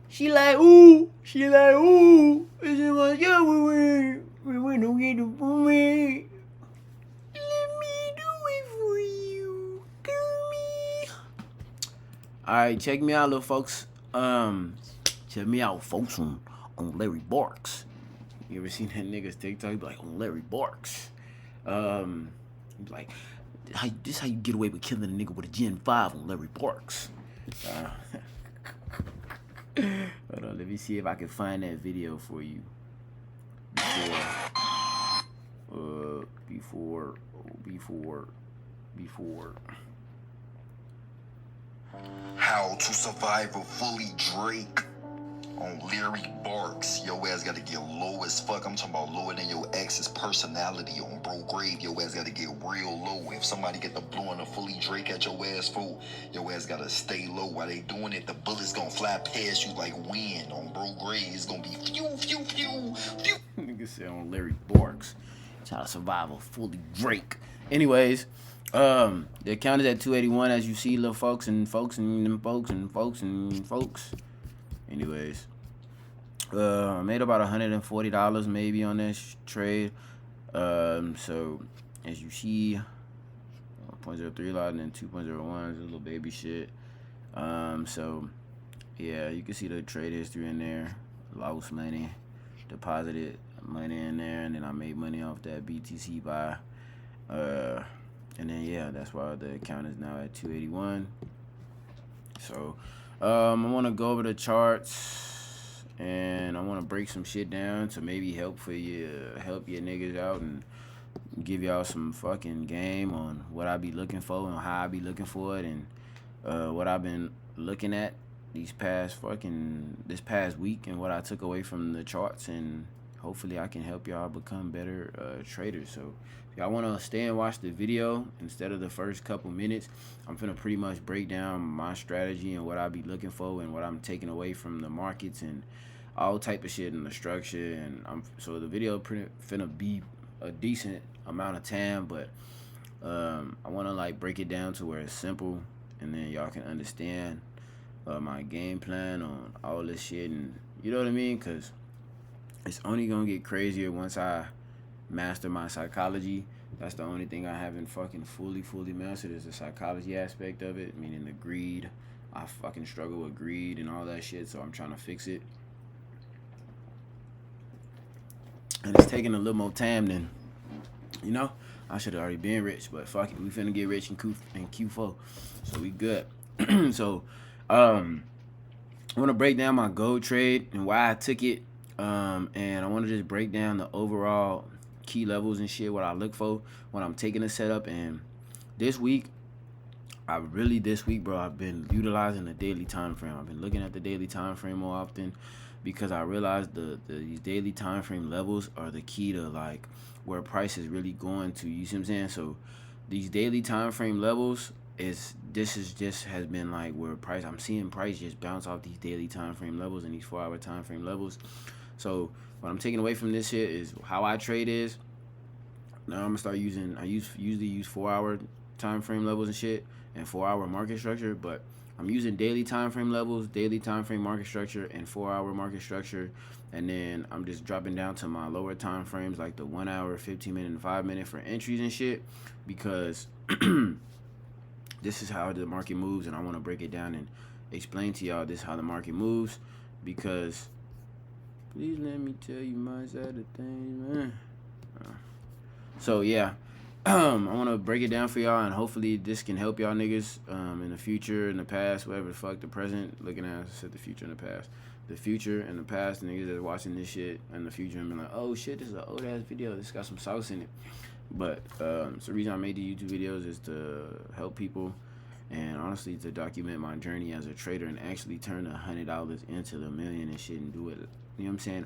She like, ooh. She like, ooh. This is what you we don't get it for me. Let me do it for you. Girl me. Alright, check me out, little folks. Check me out, folks, on Larry Barks. You ever seen that nigga's TikTok? He be like, on Larry Barks. He's like, this how you get away with killing a nigga with a Gen 5 on Larry Barks. Hold on, let me see if I can find that video for you. Before. How to survive a fully Drake on Larry Barks. Your ass gotta get low as fuck. I'm talking about lower than your ex's personality on Bro Grave. Your ass gotta get real low. If somebody get the blowing a fully Drake at your ass, fool, your ass gotta stay low. While they doing it, the bullets gonna fly past you like wind on Bro Grave. It's gonna be phew, phew, phew, phew. Nigga said on Larry Barks. How to survive a fully Drake. Anyways, the account is at 281, as you see, little folks and folks and them folks and folks and folks. Anyways, I made about $140 maybe on this trade. So as you see, 0.03 lot and then 2.01 is a little baby shit. So yeah, you can see the trade history in there. Lost money, deposited money in there, and then I made money off that BTC buy. And then yeah, that's why the account is now at 281. So I want to go over the charts, and I want to break some shit down to maybe help your niggas out and give y'all some fucking game on what I be looking for and how I be looking for it, and what I've been looking at this past week and what I took away from the charts, and hopefully I can help y'all become better traders. So if y'all want to stay and watch the video instead of the first couple minutes, I'm finna pretty much break down my strategy and what I be looking for and what I'm taking away from the markets and all type of shit and the structure. And so the video finna be a decent amount of time, but I want to like break it down to where it's simple, and then y'all can understand my game plan on all this shit, and you know what I mean, because it's only gonna get crazier once I master my psychology. That's the only thing I haven't fucking fully mastered, is the psychology aspect of it, meaning the greed. I fucking struggle with greed and all that shit, so I'm trying to fix it. And it's taking a little more time than, you know, I should have already been rich, but fuck it, we finna get rich in Q4, so we good. So I want to break down my gold trade and why I took it, and I want to just break down the overall key levels and shit, what I look for when I'm taking a setup. And this week, bro, I've been utilizing the daily time frame. I've been looking at the daily time frame more often, because I realized these daily time frame levels are the key to like where price is really going to. You see what I'm saying? So these daily time frame levels has been like where price, I'm seeing price just bounce off these daily time frame levels and these 4-hour time frame levels. So what I'm taking away from this shit is how I trade is, now I'm gonna start using, I usually use 4-hour time frame levels and shit and 4-hour market structure, but I'm using daily time frame levels, daily time frame market structure, and 4-hour market structure. And then I'm just dropping down to my lower time frames, like the 1 hour, 15 minute, and 5 minute for entries and shit, because this is how the market moves, and I want to break it down and explain to y'all this how the market moves, because please let me tell you my side of things, man. So yeah, I want to break it down for y'all, and hopefully this can help y'all niggas in the future, in the past, whatever the fuck, the present, looking at, I said the future and the past. The future and the past, the niggas that's watching this shit in the future and be like, oh shit, this is an old ass video, this got some sauce in it. But so the reason I made the YouTube videos is to help people, and honestly to document my journey as a trader and actually turn $100 into the million and shit, and do it, you know what I'm saying,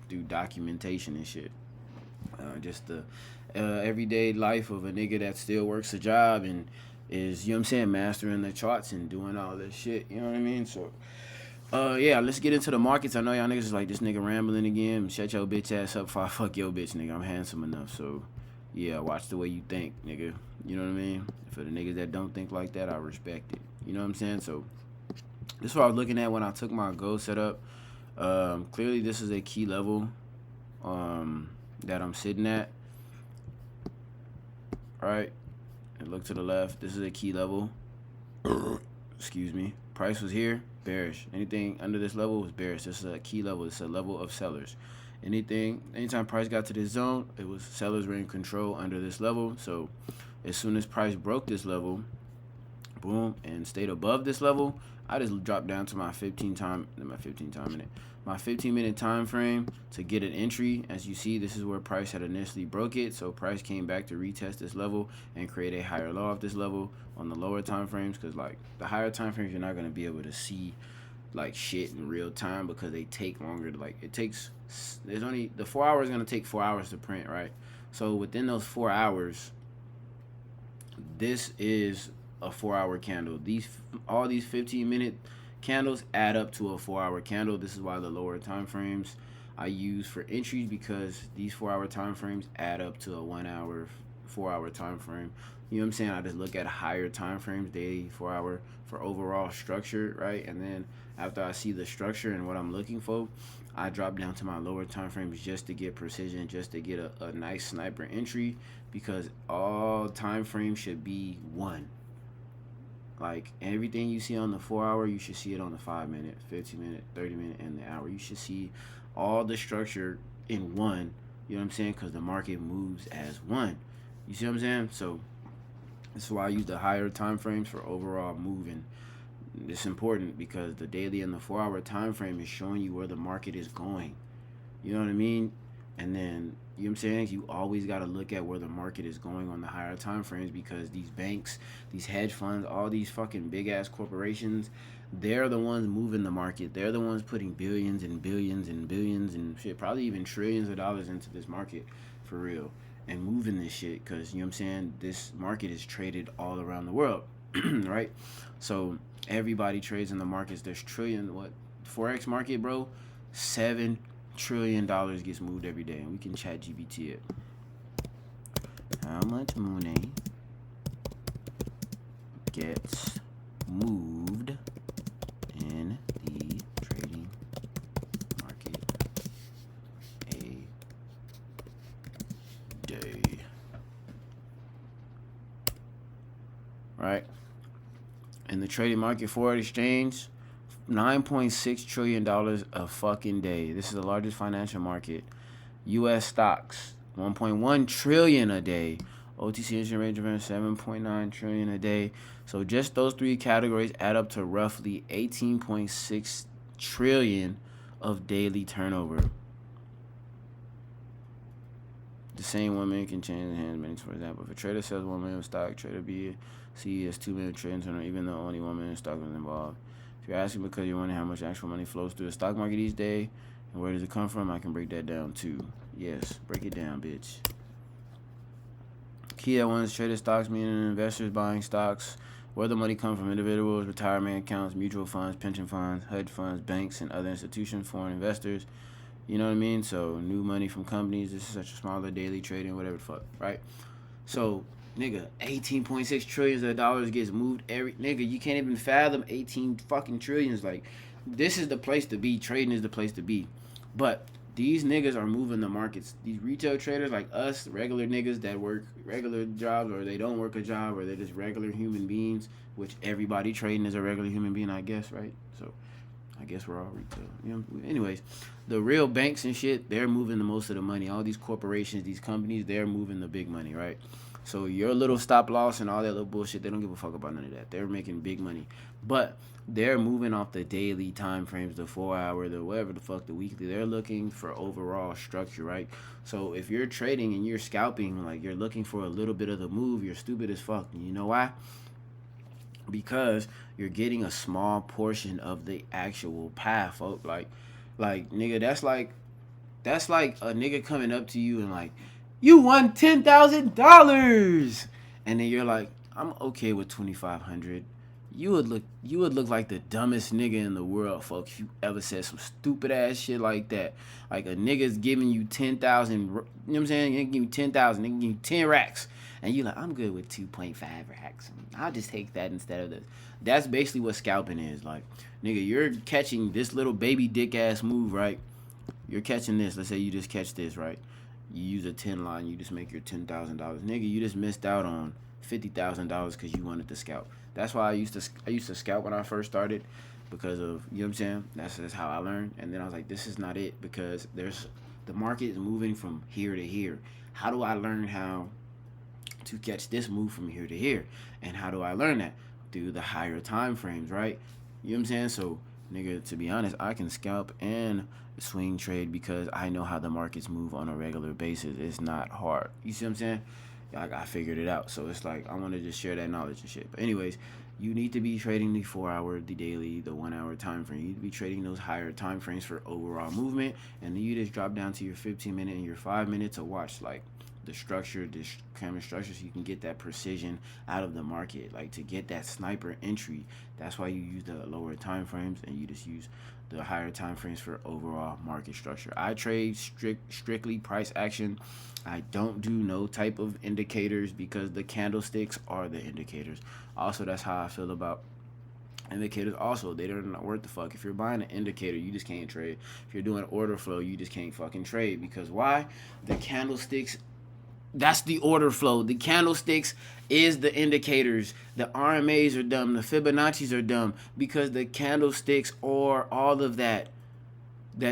through documentation and shit. Just the everyday life of a nigga that still works a job and is, you know what I'm saying, mastering the charts and doing all this shit, you know what I mean? So yeah, let's get into the markets. I know y'all niggas is like, this nigga rambling again. Shut your bitch ass up before I fuck your bitch, nigga. I'm handsome enough, so yeah, watch the way you think, nigga. You know what I mean? For the niggas that don't think like that, I respect it. You know what I'm saying? So This is what I was looking at when I took my gold setup. Clearly, this is a key level that I'm sitting at. Right, and look to the left. This is a key level. Excuse me. Price was here, bearish. Anything under this level was bearish. This is a key level. It's a level of sellers. Anytime price got to this zone, it was sellers were in control under this level. So as soon as price broke this level, boom, and stayed above this level, I just dropped down to my 15 minute time frame to get an entry. As you see, this is where price had initially broke it, so price came back to retest this level and create a higher low off this level on the lower time frames, because like the higher time frames, you're not going to be able to see like shit in real time because they take longer to, like, there's only the 4 hours going to take 4 hours to print, right? So within those 4 hours, this is a 4 hour candle. All these 15-minute candles add up to a 4 hour candle. This is why the lower time frames I use for entries, because these 4 hour time frames add up to a 1 hour, 4 hour time frame. You know what I'm saying? I just look at higher time frames, daily, 4 hour, for overall structure, right? And then after I see the structure and what I'm looking for, I drop down to my lower time frames just to get precision, just to get a nice sniper entry, because all time frames should be one. Like everything you see on the 4 hour, you should see it on the 5 minute, 15 minute, 30 minute, and the hour. You should see all the structure in one. You know what I'm saying? Because the market moves as one. You see what I'm saying? So this is why I use the higher time frames for overall moving. It's important because the daily and the 4 hour time frame is showing you where the market is going. You know what I mean? And then, you know what I'm saying? You always got to look at where the market is going on the higher time frames, because these banks, these hedge funds, all these fucking big ass corporations, they're the ones moving the market. They're the ones putting billions and billions and billions and shit, probably even trillions of dollars into this market for real, and moving this shit, because, you know what I'm saying, this market is traded all around the world, right? So everybody trades in the markets. There's Forex market, bro, $7 trillion gets moved every day, and we can chat GBT it. How much money gets moved in the trading market a day? Right? In the trading market, forward exchange, $9.6 trillion a fucking day. This is the largest financial market. U.S. stocks, $1.1 trillion a day. OTC instrument range of $7.9 trillion a day. So just those three categories add up to roughly $18.6 trillion of daily turnover. The same woman can change hands many. For example, if a trader sells 1 million stock, trader B sees 2 million trading turnover, even though only 1 million stock was involved. If you're asking because you're wondering how much actual money flows through the stock market each day and where does it come from, I can break that down too. Yes, break it down, bitch. Key at one's traded stocks, meaning investors buying stocks. Where the money comes from: individuals, retirement accounts, mutual funds, pension funds, hedge funds, banks, and other institutions, foreign investors. You know what I mean? So new money from companies. This is such a smaller daily trading, whatever the fuck, right? So, nigga, 18.6 trillions of dollars gets moved every, nigga, you can't even fathom 18 fucking trillions. Like, this is the place to be. Trading is the place to be. But these niggas are moving the markets. These retail traders like us, regular niggas that work regular jobs, or they don't work a job, or they're just regular human beings, which everybody trading is a regular human being, I guess, right? So I guess we're all retail. You know? Anyways, the real banks and shit, they're moving the most of the money. All these corporations, these companies, they're moving the big money, right? So your little stop loss and all that little bullshit, they don't give a fuck about none of that. They're making big money. But they're moving off the daily time frames, the 4 hour, the whatever the fuck, the weekly. They're looking for overall structure, right? So if you're trading and you're scalping, like you're looking for a little bit of the move, you're stupid as fuck. And you know why? Because you're getting a small portion of the actual path, folks. Like nigga, that's like a nigga coming up to you and like, you won $10,000, and then you're like, I'm okay with 2,500. You would look like the dumbest nigga in the world, folks, if you ever said some stupid ass shit like that. Like a nigga's giving you 10,000. You know what I'm saying? They give you 10,000. They give you 10 racks, and you're like, I'm good with 2.5 racks. I'll just take that instead of this. That's basically what scalping is. Like, nigga, you're catching this little baby dick ass move, right? You're catching this. Let's say you just catch this, right? You use a 10 line, you just make your $10,000. Nigga, you just missed out on $50,000 because you wanted to scalp. That's why I used to scout when I first started, because of, you know what I'm saying? That's just how I learned. And then I was like, this is not it, because the market is moving from here to here. How do I learn how to catch this move from here to here? And how do I learn that? Through the higher time frames, right? You know what I'm saying? So, nigga, to be honest, I can scalp and swing trade because I know how the markets move on a regular basis. It's not hard. You see what I'm saying? Like, I figured it out. So it's like, I want to just share that knowledge and shit. But anyways, you need to be trading the 4 hour, the daily, the 1 hour time frame. You need to be trading those higher time frames for overall movement. And then you just drop down to your 15-minute and your 5 minute to watch, like, the structure, this camera structure, so you can get that precision out of the market, like to get that sniper entry. That's why you use the lower time frames and you just use the higher time frames for overall market structure. I trade strictly price action. I don't do no type of indicators because the candlesticks are the indicators. Also, that's how I feel about indicators. Also, they're not worth the fuck. If you're buying an indicator, you just can't trade. If you're doing order flow, you just can't fucking trade. Because why? The candlesticks, that's the order flow. The candlesticks is the indicators. The RMAs are dumb. The Fibonacci's are dumb because the candlesticks or all of that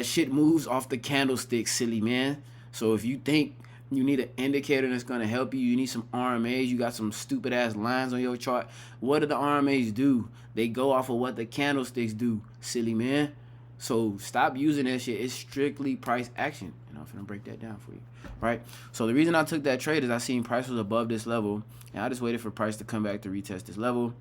shit moves off the candlesticks, silly man. So if you think you need an indicator that's going to help you, you need some RMAs, you got some stupid ass lines on your chart. What do the RMAs do? They go off of what the candlesticks do, silly man. So stop using that shit. It's strictly price action. And I'm finna break that down for you, right? So the reason I took that trade is I seen price was above this level, and I just waited for price to come back to retest this level,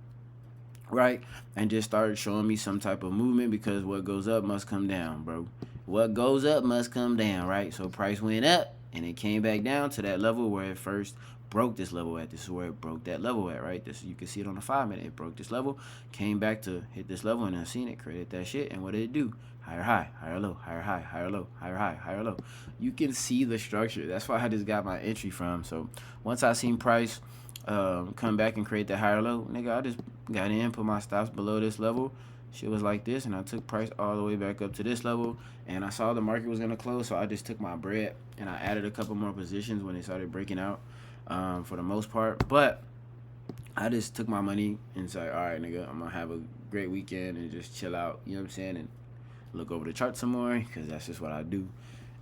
right? And just started showing me some type of movement, because what goes up must come down, bro. What goes up must come down, right? So price went up, and it came back down to that level where it first broke this level at. This is where it broke that level at, right? This, you can see it on the 5 minute. It broke this level, came back to hit this level, and I seen it, created that shit. And what did it do? Higher high, higher low, higher high, higher low, higher high, higher low. You can see the structure. That's why I just got my entry from. So once I seen price come back and create that higher low, nigga, I just got in, put my stops below this level. Shit was like this, and I took price all the way back up to this level, and I saw the market was gonna close, so I just took my bread and I added a couple more positions when it started breaking out, for the most part. But I just took my money and said, all right, nigga, I'm gonna have a great weekend and just chill out, you know what I'm saying, and look over the chart some more, because that's just what I do.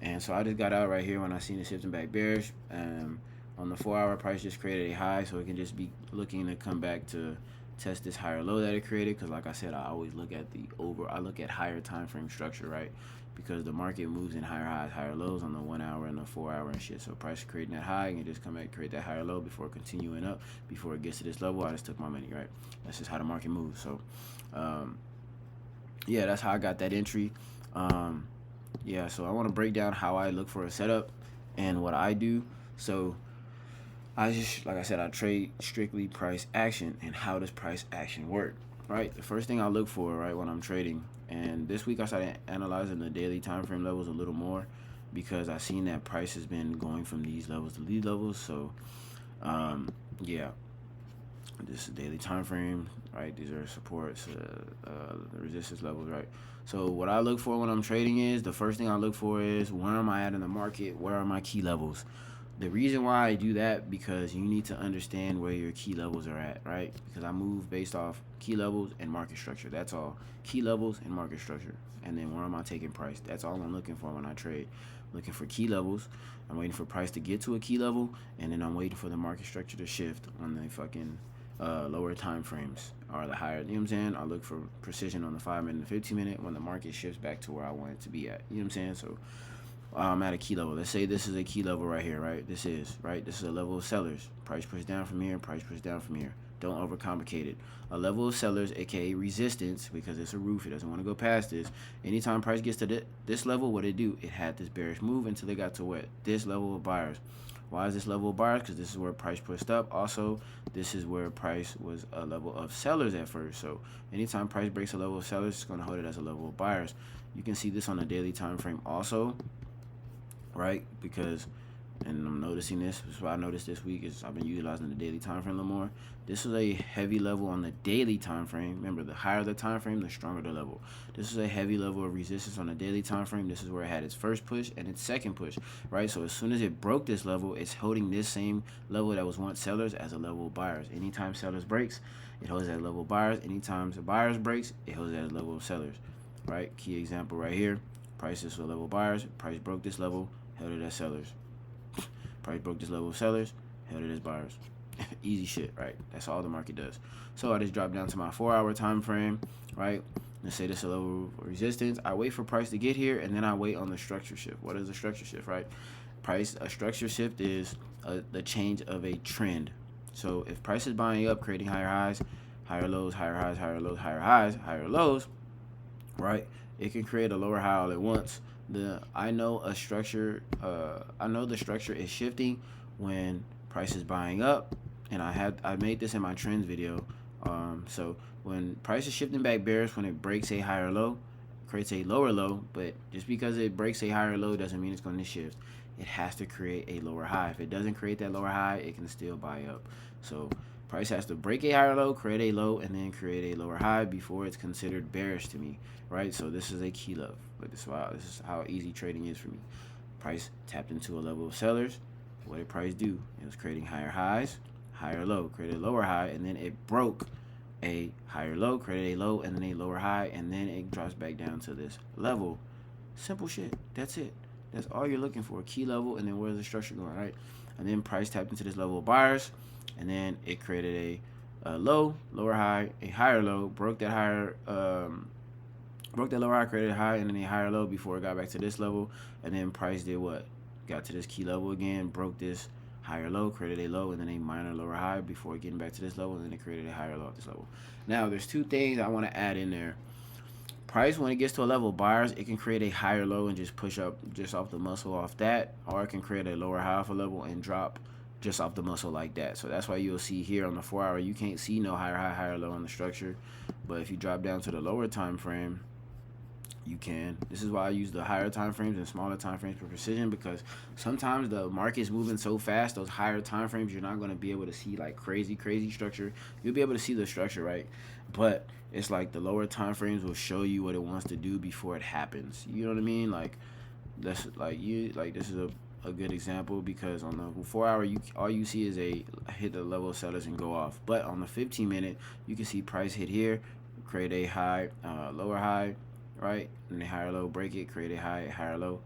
And so I just got out right here when I seen it shifting back bearish. On the 4 hour, price just created a high, so it can just be looking to come back to test this higher low that it created. Because like I said, I always look at I look at higher time frame structure, right? Because the market moves in higher highs, higher lows on the 1 hour and the 4 hour and shit. So price creating that high and just come back, create that higher low before continuing up. Before it gets to this level, I just took my money, right? That's just how the market moves. So yeah, that's how I got that entry. Yeah, so I want to break down how I look for a setup and what I do. So I just, like I said, I trade strictly price action. And how does price action work, right? The first thing I look for, right, when I'm trading, and this week I started analyzing the daily time frame levels a little more, because I seen that price has been going from these levels to these levels. So yeah, this is daily time frame, right? These are supports, the resistance levels, right? So what I look for when I'm trading is, the first thing I look for is, where am I at in the market? Where are my key levels? The reason why I do that, because you need to understand where your key levels are at, right? Because I move based off key levels and market structure. That's all. Key levels and market structure. And then where am I taking price? That's all I'm looking for when I trade. I'm looking for key levels. I'm waiting for price to get to a key level, and then I'm waiting for the market structure to shift on the fucking lower time frames, or the higher, you know what I'm saying? I look for precision on the 5 minute and 15 minute when the market shifts back to where I want it to be at. You know what I'm saying? So I'm at a key level. Let's say this is a key level right here, right? This is a level of sellers. Price push down from here, price push down from here. Don't overcomplicate it. A level of sellers, aka resistance, because it's a roof, it doesn't want to go past this. Anytime price gets to this level, what it do? It had this bearish move until it got to what? This level of buyers. Why is this level of buyers? Because this is where price pushed up. Also, this is where price was a level of sellers at first. So anytime price breaks a level of sellers, it's going to hold it as a level of buyers. You can see this on a daily time frame also, right? Because and I'm noticing this. This is what I noticed this week is I've been utilizing the daily time frame a little more. This is a heavy level on the daily time frame. Remember, the higher the time frame, the stronger the level. This is a heavy level of resistance on the daily time frame. This is where it had its first push and its second push, right? So as soon as it broke this level, it's holding this same level that was once sellers as a level of buyers. Anytime sellers breaks, it holds that level of buyers. Anytime the buyers breaks, it holds that level of sellers, right? Key example right here. Price is for level of buyers. Price broke this level, held it as sellers. Price broke this level of sellers, held it as buyers. Easy shit, right? That's all the market does. So I just drop down to my 4-hour time frame, right? Let's say this is a level of resistance. I wait for price to get here, and then I wait on the structure shift. What is a structure shift, right? A structure shift is the change of a trend. So if price is buying up, creating higher highs, higher lows, higher highs, higher lows, higher highs, higher lows, right? It can create a lower high all at once. I know the structure is shifting when price is buying up, and I made this in my trends video. So when price is shifting back bearish, when it breaks a higher low, creates a lower low, but just because it breaks a higher low doesn't mean it's going to shift. It has to create a lower high. If it doesn't create that lower high, it can still buy up. So price has to break a higher low, create a low, and then create a lower high before it's considered bearish to me, right? So this is a key level. But this is how easy trading is for me. Price tapped into a level of sellers. What did price do? It was creating higher highs, higher low, created a lower high, and then it broke a higher low, created a low, and then a lower high, and then it drops back down to this level. Simple shit. That's it. That's all you're looking for. Key level, and then where's the structure going, right? And then price tapped into this level of buyers, and then it created a low, lower high, a higher low, broke that lower high, created a high, and then a higher low before it got back to this level. And then price did what? Got to this key level again, broke this higher low, created a low, and then a minor lower high before getting back to this level, and then it created a higher low at this level. Now, there's two things I want to add in there. Price, when it gets to a level of buyers, it can create a higher low and just push up just off the muscle off that, or it can create a lower high off a level and drop just off the muscle like that. So that's why you'll see here on the 4-hour, you can't see no higher high, higher low on the structure. But if you drop down to the lower time frame, you can. This is why I use the higher time frames and smaller time frames for precision, because sometimes the market's moving so fast, those higher time frames, you're not going to be able to see like crazy structure. You'll be able to see the structure, right? But it's like the lower time frames will show you what it wants to do before it happens. You know what I mean? Like that's like this is a good example, because on the 4-hour, all you see is a hit the level of sellers and go off. But on the 15-minute, you can see price hit here, create a high, lower high, right, and a higher low, break it, create a high, higher low,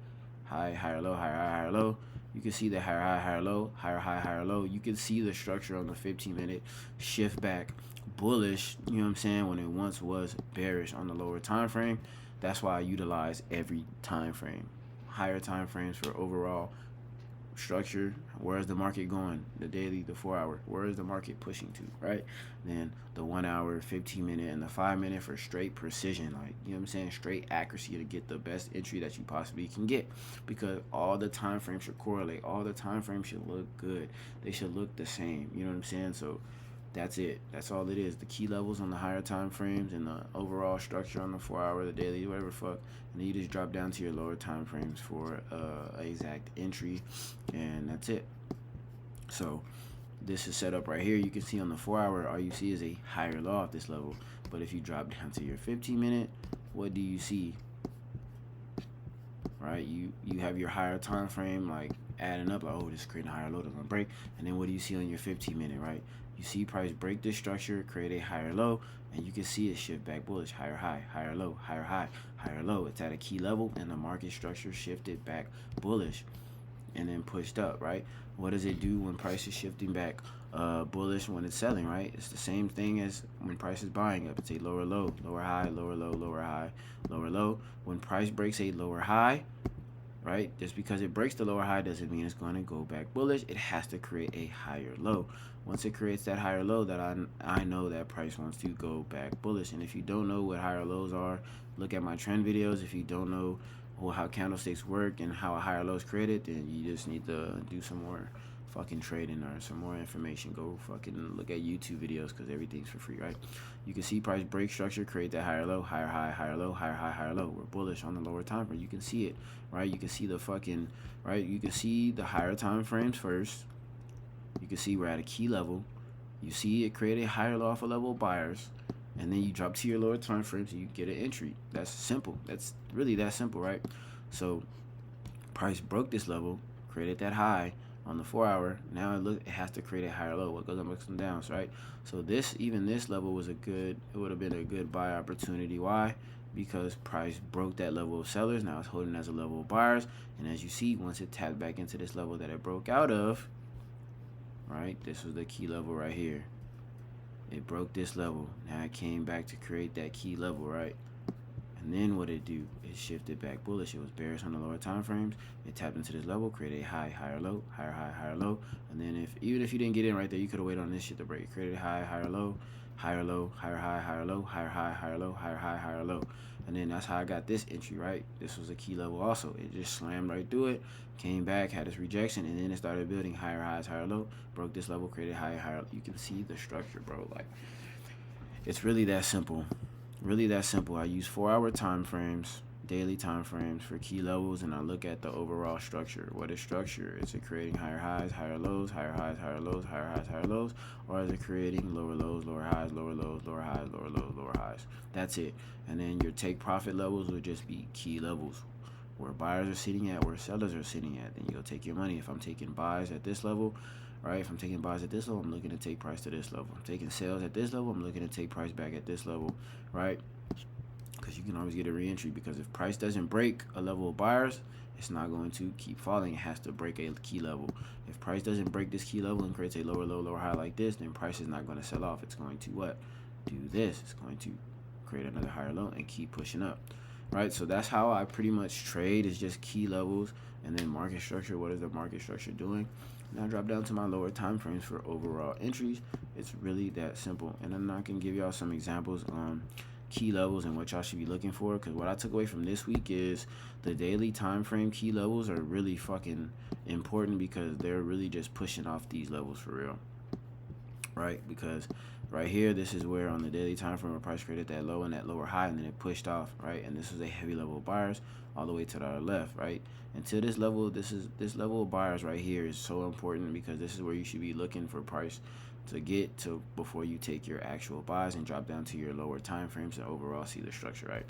high, higher low, higher high, higher low. You can see the higher high, higher low, higher high, higher low. You can see the structure on the 15-minute shift back bullish, you know what I'm saying, when it once was bearish on the lower time frame. That's why I utilize every time frame. Higher time frames for overall structure. Where is the market going? The daily, the 4-hour. Where is the market pushing to, right? Then the 1-hour, 15-minute, and the 5-minute for straight precision. Like, you know what I'm saying? Straight accuracy to get the best entry that you possibly can get. Because all the time frames should correlate. All the time frames should look good. They should look the same. You know what I'm saying? So that's it. That's all it is. The key levels on the higher time frames and the overall structure on the 4-hour, the daily, whatever fuck. And then you just drop down to your lower time frames for exact entry, and that's it. So this is set up right here. You can see on the 4-hour, all you see is a higher low at this level. But if you drop down to your 15-minute, what do you see? Right, you have your higher time frame like adding up, like, oh, this is creating a higher low, that's gonna break. And then what do you see on your 15-minute, right? You see price break this structure, create a higher low, and you can see it shift back bullish, higher high, higher low, higher high, higher low. It's at a key level, and the market structure shifted back bullish and then pushed up, right? What does it do when price is shifting back bullish when it's selling, right? It's the same thing as when price is buying up. It's a lower low, lower high, lower low, lower high, lower low. When price breaks a lower high, right, just because it breaks the lower high doesn't mean it's going to go back bullish. It has to create a higher low. Once it creates that higher low, that I know that price wants to go back bullish. And if you don't know what higher lows are, look at my trend videos. If you don't know how candlesticks work and how a higher low is created, then you just need to do some more fucking trading or some more information, go fucking look at YouTube videos because everything's for free, right? You can see price break structure, create that higher low, higher high, higher low, higher high, higher low. We're bullish on the lower time frame. You can see it, right? You can see the fucking, right? You can see the higher time frames first. You can see we're at a key level. You see it create a higher low off a level of buyers, and then you drop to your lower time frames and you get an entry. That's simple. That's really that simple, right? So price broke this level, created that high on the 4-hour. Now it has to create a higher low. What goes up, ups, and downs, right? So even this level was it would have been a good buy opportunity. Why? Because price broke that level of sellers. Now it's holding as a level of buyers. And as you see, once it tapped back into this level that it broke out of, right? This was the key level right here. It broke this level. Now it came back to create that key level, right? And then what it do? It shifted back bullish. It was bearish on the lower time frames. It tapped into this level, created a high, higher low, higher high, higher low. And then even if you didn't get in right there, you could have waited on this shit to break. It created a high, higher low, higher low, higher high, higher low, higher high, higher low, higher high, higher low. And then that's how I got this entry, right? This was a key level also. It just slammed right through it, came back, had its rejection, and then it started building higher highs, higher low, broke this level, created higher, higher. You can see the structure, bro. Like, it's really that simple. Really that simple. I use 4-hour time frames, daily time frames for key levels, and I look at the overall structure. What is structure? Is it creating higher highs, higher lows, higher highs, higher lows, higher highs, higher lows, or is it creating lower lows, lower highs, lower lows, lower highs, lower lows, lower highs? That's it. And then your take profit levels would just be key levels. Where buyers are sitting at, where sellers are sitting at, then you'll take your money. If I'm taking buys at this level, right? If I'm taking buys at this level, I'm looking to take price to this level. I'm taking sales at this level, I'm looking to take price back at this level, right? Because you can always get a re-entry, because if price doesn't break a level of buyers, it's not going to keep falling. It has to break a key level. If price doesn't break this key level and creates a lower low, lower high like this, then price is not going to sell off. It's going to what? Do this. It's going to create another higher low and keep pushing up, right? So that's how I pretty much trade, is just key levels and then market structure. What is the market structure doing? Now I drop down to my lower time frames for overall entries. It's really that simple. And then I can give y'all some examples on key levels and what y'all should be looking for, because what I took away from this week is the daily time frame key levels are really fucking important, because they're really just pushing off these levels for real, right? Because right here, this is where on the daily time frame where price created that low and that lower high, and then it pushed off, right? And this was a heavy level of buyers all the way to the left, right? Until this level, this level of buyers right here is so important, because this is where you should be looking for price to get to before you take your actual buys and drop down to your lower time frames and overall see the structure, right?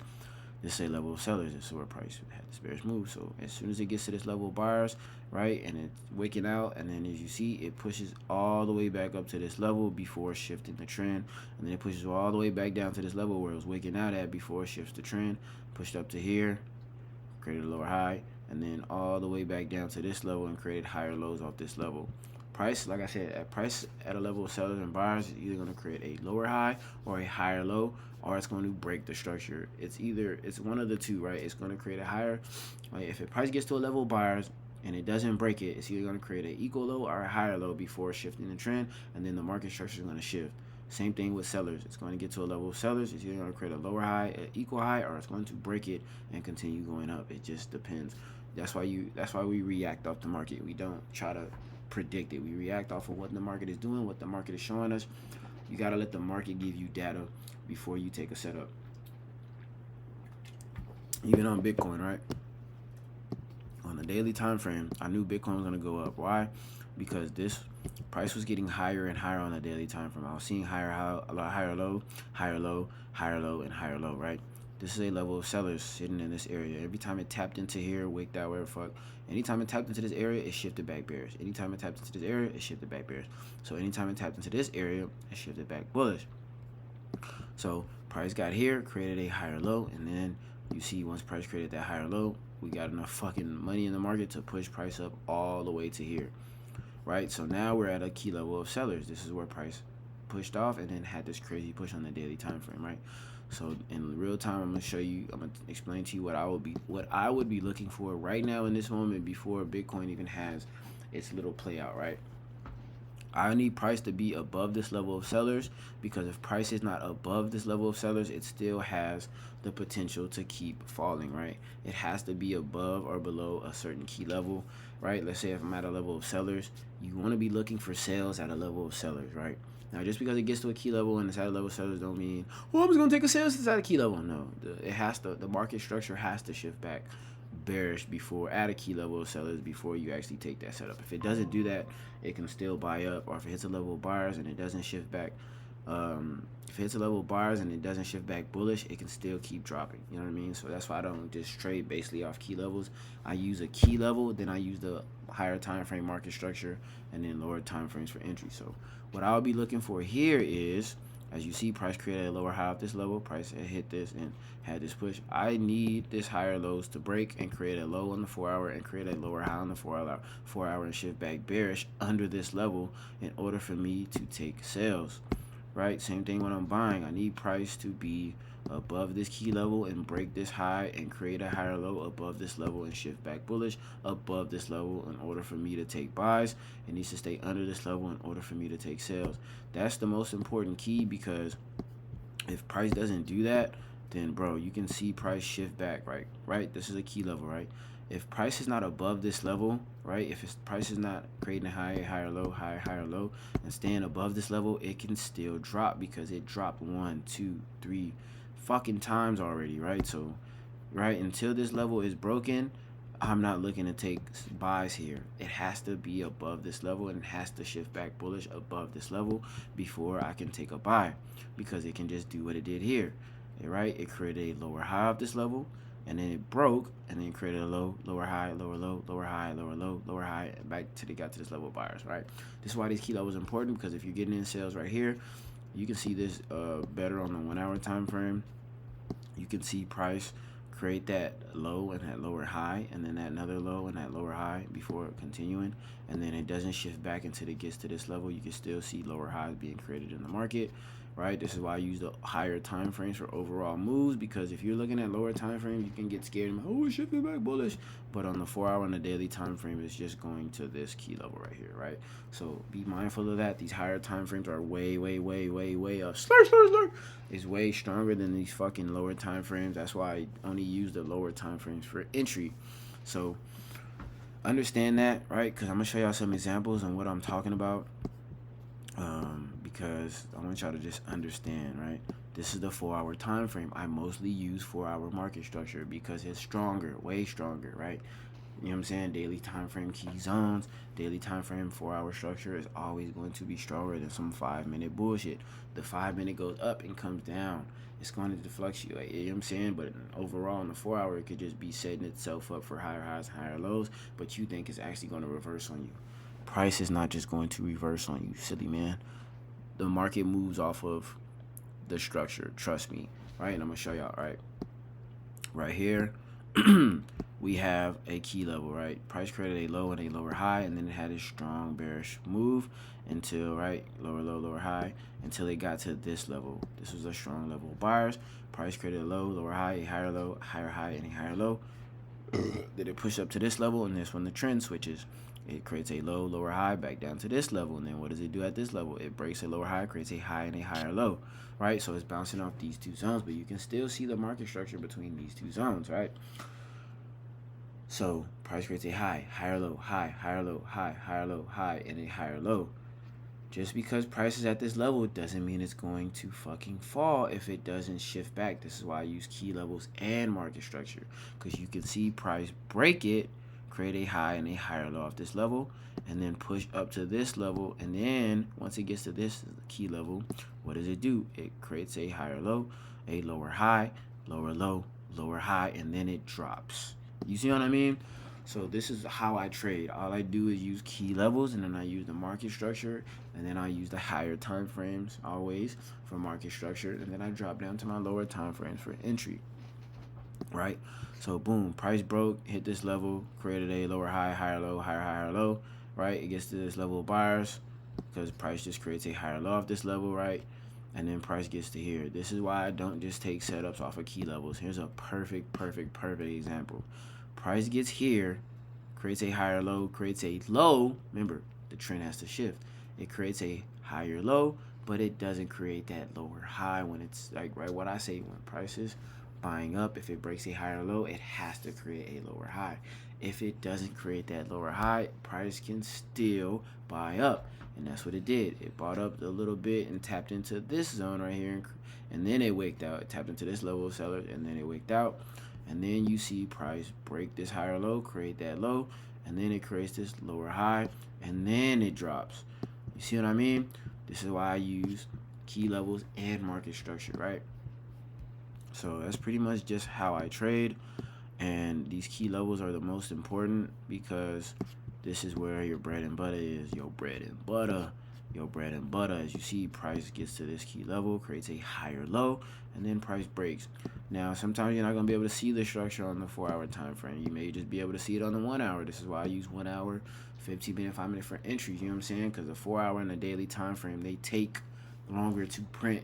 This is a level of sellers. This is where price had this bearish move. So as soon as it gets to this level of buyers, right, and it's wicking out, and then as you see, it pushes all the way back up to this level before shifting the trend, and then it pushes all the way back down to this level where it was wicking out at before it shifts the trend, pushed up to here, created a lower high, and then all the way back down to this level and created higher lows off this level. Price, like I said, at price at a level of sellers and buyers is either going to create a lower high or a higher low, or it's going to break the structure. It's one of the two, right? It's going to create a higher, like if the price gets to a level of buyers and it doesn't break it, it's either going to create an equal low or a higher low before shifting the trend, and then the market structure is going to shift. Same thing with sellers. It's going to get to a level of sellers. It's either going to create a lower high, an equal high, or it's going to break it and continue going up. It just depends. That's why we react off the market. We don't try to predict it. We react off of what the market is doing, what the market is showing us. You got to let the market give you data before you take a setup. Even on Bitcoin, right? On the daily time frame, I knew Bitcoin was going to go up. Why? Because this price was getting higher and higher on the daily time frame. I was seeing higher low, higher low, higher low, and higher low, right? This is a level of sellers sitting in this area. Every time it tapped into here, wicked out, wherever fuck. Anytime it tapped into this area, it shifted back bearish. Anytime it tapped into this area, it shifted back bearish. So anytime it tapped into this area, it shifted back bullish. So price got here, created a higher low, and then you see once price created that higher low, we got enough fucking money in the market to push price up all the way to here, right? So now we're at a key level of sellers. This is where price pushed off and then had this crazy push on the daily time frame, right? So in real time, I'm gonna explain to you what I would be looking for right now in this moment before Bitcoin even has its little play out, right? I need price to be above this level of sellers, because if price is not above this level of sellers, it still has the potential to keep falling, right? It has to be above or below a certain key level, right? Let's say if I'm at a level of sellers, you want to be looking for sales at a level of sellers, right? Now, just because it gets to a key level and it's at a level of sellers don't mean, well, I'm just going to take a sales that's at a key level. No, the market structure has to shift back bearish before at a key level of sellers before you actually take that setup. If it doesn't do that, it can still buy up, or if it hits a level of buyers and it doesn't shift back, if it hits a level of buyers and it doesn't shift back bullish, it can still keep dropping. You know what I mean? So that's why I don't just trade basically off key levels. I use a key level, then I use the higher time frame market structure, and then lower time frames for entry. So what I'll be looking for here is, as you see, price created a lower high at this level. Price hit this and had this push. I need this higher lows to break and create a low on the 4 hour and create a lower high on the 4 hour and shift back bearish under this level in order for me to take sales. Right? Same thing when I'm buying. I need price to be above this key level and break this high and create a higher low above this level and shift back bullish above this level in order for me to take buys. It needs to stay under this level in order for me to take sales. That's the most important key, because if price doesn't do that, then bro, you can see price shift back, right? This is a key level, right? If price is not above this level, right? If price is not creating a higher low, higher low, and staying above this level, it can still drop, because it dropped 1, 2, 3 fucking times already, right? So, right, until this level is broken, I'm not looking to take buys here. It has to be above this level, and it has to shift back bullish above this level before I can take a buy, because it can just do what it did here, right? It created a lower high of this level, and then it broke, and then created a low, lower high, lower low, lower high, lower low, lower high, back till they got to this level of buyers, right? This is why these key levels are important, because if you're getting in sales right here, you can see this better on the 1 hour time frame. You can see price create that low and that lower high, and then that another low and that lower high before continuing, and then it doesn't shift back until it gets to this level. You can still see lower highs being created in the market, right? This is why I use the higher time frames for overall moves, because if you're looking at lower time frames, you can get scared and, oh, it's shifting back bullish, but on the 4 hour and the daily time frame, it's just going to this key level right here, right? So be mindful of that. These higher time frames are way up. Slur is way stronger than these fucking lower time frames. That's why I only use the lower time frames for entry. So understand that, right? Because I'm gonna show y'all some examples on what I'm talking about, because I want y'all to just understand, right? This is the 4 hour time frame. I mostly use 4 hour market structure because it's stronger, way stronger, right? You know what I'm saying? Daily time frame key zones, daily time frame 4 hour structure is always going to be stronger than some 5-minute bullshit. The 5-minute goes up and comes down. It's going to fluctuate, you know what I'm saying? But overall, in the 4 hour, it could just be setting itself up for higher highs, higher lows, but you think it's actually going to reverse on you. Price is not just going to reverse on you, silly man. The market moves off of the structure, trust me, right? And I'm going to show y'all, right here. We have a key level, right? Price created a low and a lower high, and then it had a strong bearish move until, right, lower low, lower high, until it got to this level. This was a strong level of buyers. Price created a low, lower high, a higher low, higher high, and a higher low. Did it push up to this level, and this when the trend switches. It creates a low, lower high, back down to this level, and then what does it do at this level? It breaks a lower high, creates a high and a higher low, right? So it's bouncing off these two zones, but you can still see the market structure between these two zones, right? So price creates a high, higher low, high, higher low, high, higher low, high, and a higher low. Just because price is at this level doesn't mean it's going to fucking fall if it doesn't shift back. This is why I use key levels and market structure, because you can see price break it, create a high and a higher low off this level, and then push up to this level, and then once it gets to this key level, what does it do? It creates a higher low, a lower high, lower low, lower high, and then it drops. You see what I mean? So this is how I trade. All I do is use key levels, and then I use the market structure, and then I use the higher time frames always for market structure, and then I drop down to my lower time frames for entry, right? So boom, price broke, hit this level, created a lower high, higher low, higher low, right? It gets to this level of buyers because price just creates a higher low off this level, right? And then price gets to here. This is why I don't just take setups off of key levels. Here's a perfect example. Price gets here, creates a higher low, creates a low. Remember, the trend has to shift. it creates a higher low, but it doesn't create that lower high when it's like, right, what I say, when prices buying up, if it breaks a higher low, it has to create a lower high. If it doesn't create that lower high, price can still buy up. And that's what it did. It bought up a little bit and tapped into this zone right here, and then it waked out. It tapped into this level of sellers, and then it waked out. And then you see price break this higher low, create that low, and then it creates this lower high, and then it drops. You see what I mean? This is why I use key levels and market structure, right? So that's pretty much just how I trade. And these key levels are the most important because this is where your bread and butter is. Your bread and butter. Your bread and butter. As you see, price gets to this key level, creates a higher low, and then price breaks. Now, sometimes you're not going to be able to see the structure on the 4-hour time frame. You may just be able to see it on the 1 hour. This is why I use 1 hour, 15 minute, 5 minute for entries. You know what I'm saying? Because the 4-hour and the daily time frame, they take longer to print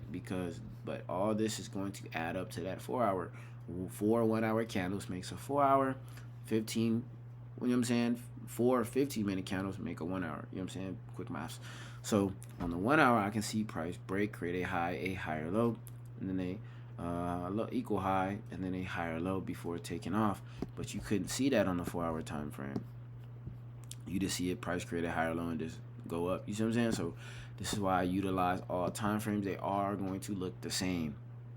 but all this is going to add up to that 4-hour. 4 1-hour candles makes a 4-hour, 15, you know what I'm saying? 4 15-minute candles make a 1 hour. You know what I'm saying? Quick maths. So on the 1 hour, I can see price break, create a high, a higher low, and then a equal high, and then a higher low before taking off. But you couldn't see that on the 4-hour time frame. You just see it price create a higher low and just go up. You see what I'm saying? So this is why I utilize all time frames. They are going to look the same.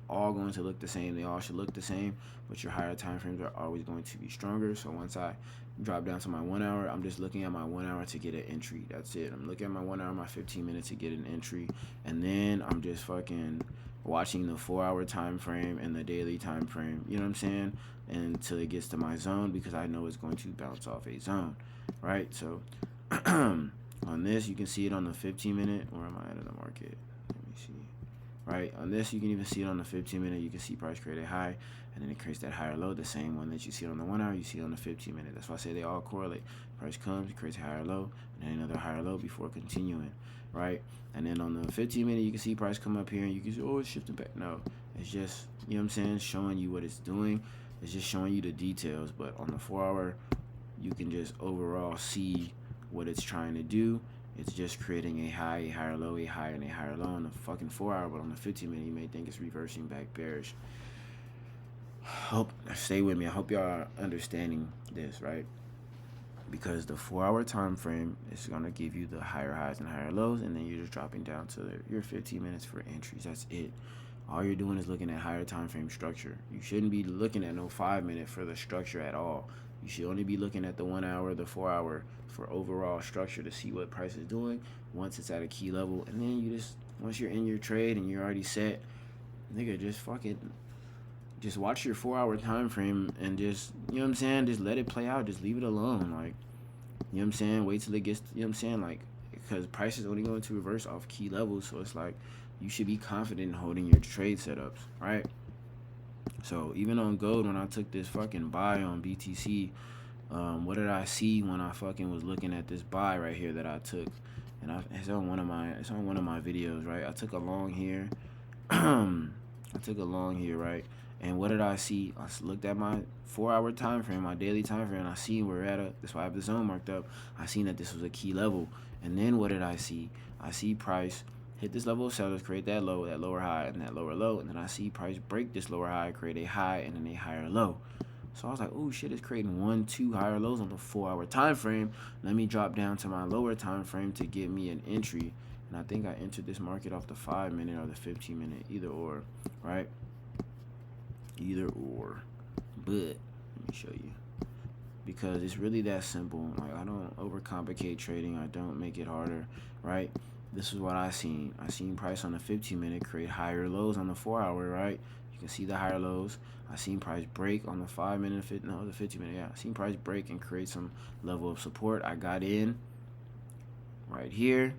All going to look the same. They all should look the same, but your higher time frames are always going to be stronger. So once I drop down to my 1 hour, I'm just looking at my 1 hour to get an entry. That's it. I'm looking at my 1 hour, my 15 minutes to get an entry, and then I'm just fucking watching the 4-hour time frame and the daily time frame. You know what I'm saying? Until it gets to my zone, because I know it's going to bounce off a zone, right? So on this, you can see it on the 15 minute. Where am I at in the market? Let me see. Right, on this you can even see it on the 15 minute. You can see price create a high, and then it creates that higher low, the same one that you see on the 1 hour, you see on the 15 minute. That's why I say they all correlate. Price comes, creates a higher low, and then another higher low before continuing, right? And then on the 15 minute, you can see price come up here, and you can say, oh, it's shifting back. No, it's just, you know what I'm saying, showing you what it's doing. It's just showing you the details. But on the 4-hour, you can just overall see what it's trying to do. It's just creating a high, a higher low, a higher, and a higher low on the fucking 4-hour, but on the 15 minute, you may think it's reversing back bearish. Stay with me. I hope y'all are understanding this, right? Because the 4-hour time frame is gonna give you the higher highs and higher lows, and then you're just dropping down to your 15 minutes for entries. That's it. All you're doing is looking at higher time frame structure. You shouldn't be looking at no 5 minute for the structure at all. You should only be looking at the 1 hour, the 4-hour for overall structure to see what price is doing once it's at a key level. And then you just, once you're in your trade and you're already set, nigga, just watch your 4-hour time frame and just, you know what I'm saying, just let it play out. Just leave it alone. Like, you know what I'm saying? Wait till it gets, you know what I'm saying? Like, because price is only going to reverse off key levels. So it's like, you should be confident in holding your trade setups, right? So even on gold, when I took this fucking buy on BTC, what did I see when I fucking was looking at this buy right here that I took? And it's on one of my videos, right? I took a long here. Right? And what did I see? I looked at my 4-hour time frame, my daily time frame, and I see we're that's why I have the zone marked up. I seen that this was a key level. And then what did I see? I see price hit this level of sellers, create that low, that lower high, and that lower low. And then I see price break this lower high, create a high, and then a higher low. So I was like, oh shit, it's creating 1, 2 higher lows on the 4-hour time frame. Let me drop down to my lower time frame to get me an entry. And I think I entered this market off the 5 minute or the 15 minute, either or, right? Either or. But let me show you. Because it's really that simple. Like, I don't overcomplicate trading. I don't make it harder, right? This is what I seen. I seen price on the 15 minute create higher lows on the 4-hour, right? You can see the higher lows. I seen price break on the 5 minute, the 15 minute, yeah. I seen price break and create some level of support. I got in right here.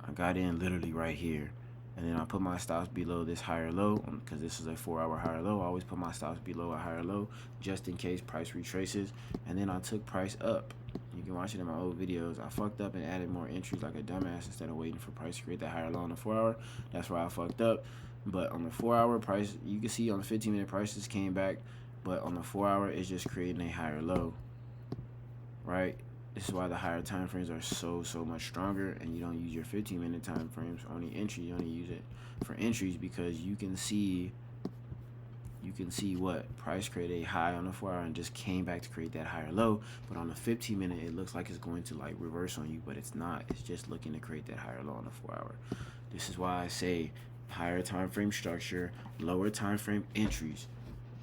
I got in literally right here. And then I put my stops below this higher low because this is a 4-hour higher low. I always put my stops below a higher low just in case price retraces. And then I took price up. You can watch it in my old videos. I fucked up and added more entries like a dumbass instead of waiting for price to create that higher low on the 4-hour. That's where I fucked up. But on the 4-hour price, you can see on the 15 minute prices came back. But on the 4-hour, it's just creating a higher low. Right? This is why the higher time frames are so much stronger, and you don't use your 15-minute time frames. Only entry, you only use it for entries, because you can see what price created a high on the 4 hour and just came back to create that higher low. But on the 15-minute, it looks like it's going to like reverse on you, but it's not. It's just looking to create that higher low on the 4 hour. This is why I say higher time frame structure, lower time frame entries.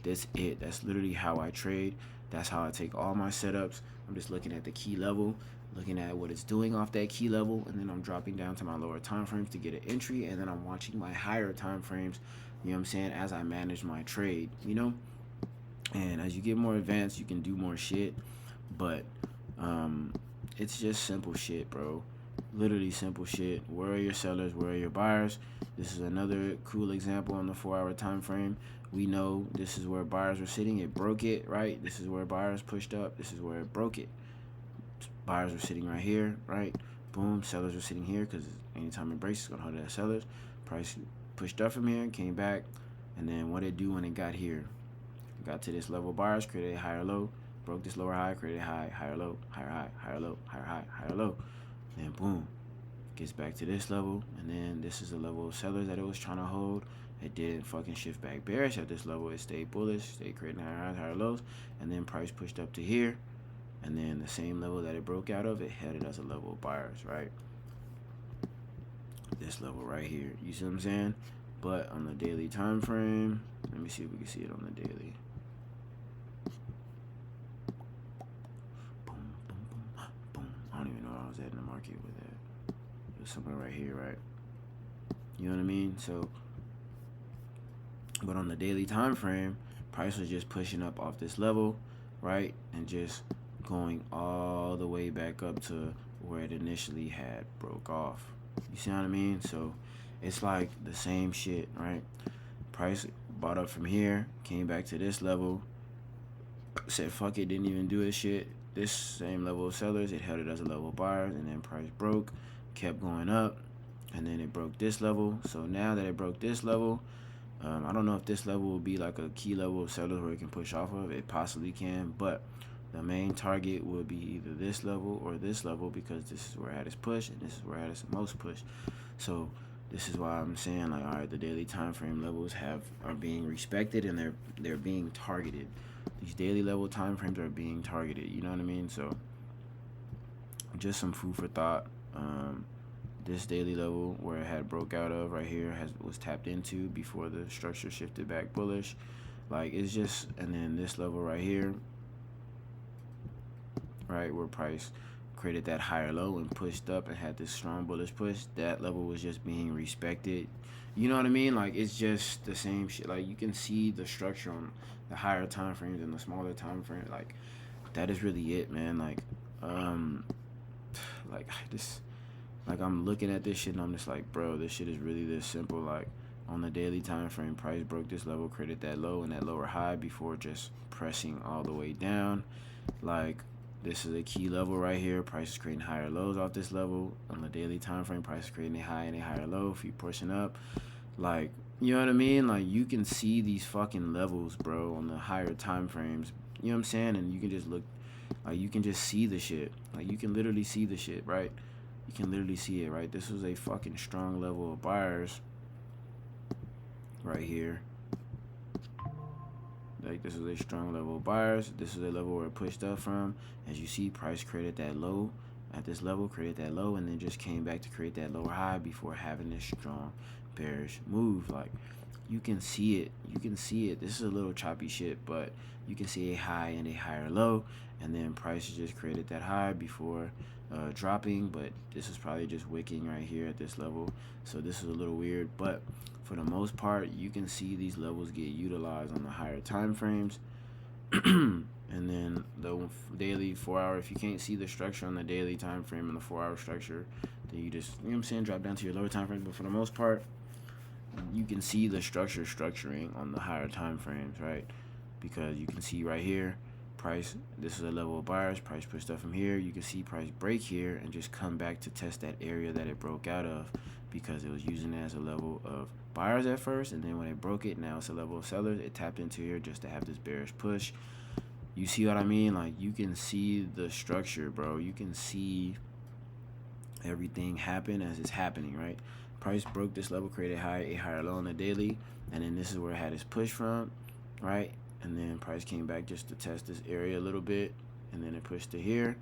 That's it. That's literally how I trade. That's how I take all my setups. I'm just looking at the key level, looking at what it's doing off that key level, and then I'm dropping down to my lower time frames to get an entry, and then I'm watching my higher time frames, you know what I'm saying, as I manage my trade, you know? And as you get more advanced, you can do more shit, but it's just simple shit, bro. Literally simple shit. Where are your sellers? Where are your buyers? This is another cool example on the 4 hour time frame. We know this is where buyers were sitting. It broke it, right? This is where buyers pushed up. This is where it broke it. Buyers were sitting right here, right? Boom. Sellers were sitting here, because anytime it breaks, it's going to hold it as sellers. Price pushed up from here, came back, and then what it do when it got here? It got to this level. Buyers created a higher low, broke this lower high, created a high, higher low, higher low, higher high, higher low. Then boom, gets back to this level, and then this is the level of sellers that it was trying to hold. It didn't fucking shift back bearish at this level. It stayed bullish, stayed creating higher highs, higher lows, and then price pushed up to here, and then the same level that it broke out of, it held it as a level of buyers, right? This level right here, you see what I'm saying? But on the daily time frame, let me see if we can see it on the daily. Boom, boom, boom, boom. I don't even know where I was at in the market with that. It was somewhere right here, right? You know what I mean? So, but on the daily time frame, price was just pushing up off this level, right? And just going all the way back up to where it initially had broke off. You see what I mean? So it's like the same shit, right? Price bought up from here, came back to this level, said fuck it, didn't even do this shit. This same level of sellers, it held it as a level of buyers, and then price broke, kept going up, and then it broke this level. So now that it broke this level, I don't know if this level will be like a key level of sellers where it can push off of. It possibly can, but the main target will be either this level or this level, because this is where it had its push and this is where it had its most push. So this is why I'm saying, like, all right, the daily time frame levels are being respected, and they're being targeted. These daily level time frames are being targeted. You know what I mean? So just some food for thought. This daily level where it had broke out of right here was tapped into before the structure shifted back bullish. Like, it's just, and then this level right here, right, where price created that higher low and pushed up and had this strong bullish push, that level was just being respected. You know what I mean? Like, it's just the same shit. Like, you can see the structure on the higher time frames and the smaller time frame. Like, that is really it, man. Like this, like, I'm looking at this shit and I'm just like, bro, this shit is really this simple. Like, on the daily time frame, price broke this level, created that low and that lower high before just pressing all the way down. Like, this is a key level right here. Price is creating higher lows off this level. On the daily time frame, price is creating a high and a higher low. If you pushing up, like, you know what I mean? Like, you can see these fucking levels, bro, on the higher time frames. You know what I'm saying? And you can just look, like, you can just see the shit. Like, you can literally see the shit, right? You can literally see it, right? This was a fucking strong level of buyers right here. Like, this is a strong level of buyers. This is a level where it pushed up from. As you see, price created that low at this level, created that low, and then just came back to create that lower high before having this strong bearish move. Like, you can see it. You can see it. This is a little choppy shit, but you can see a high and a higher low, and then price just created that high before dropping, but this is probably just wicking right here at this level. So this is a little weird, but for the most part, you can see these levels get utilized on the higher time frames. And then the daily 4 hour, if you can't see the structure on the daily time frame and the 4 hour structure, then you just, you know what I'm saying, drop down to your lower time frame. But for the most part, you can see the structuring on the higher time frames, right? Because you can see right here, price, this is a level of buyers, price pushed up from here. You can see price break here and just come back to test that area that it broke out of, because it was using it as a level of buyers at first, and then when it broke it, now it's a level of sellers. It tapped into here just to have this bearish push. You see what I mean? Like, you can see the structure, bro. You can see everything happen as it's happening, right? Price broke this level, created a higher low on the daily, and then this is where it had its push from, right? And then price came back just to test this area a little bit, and then it pushed to here,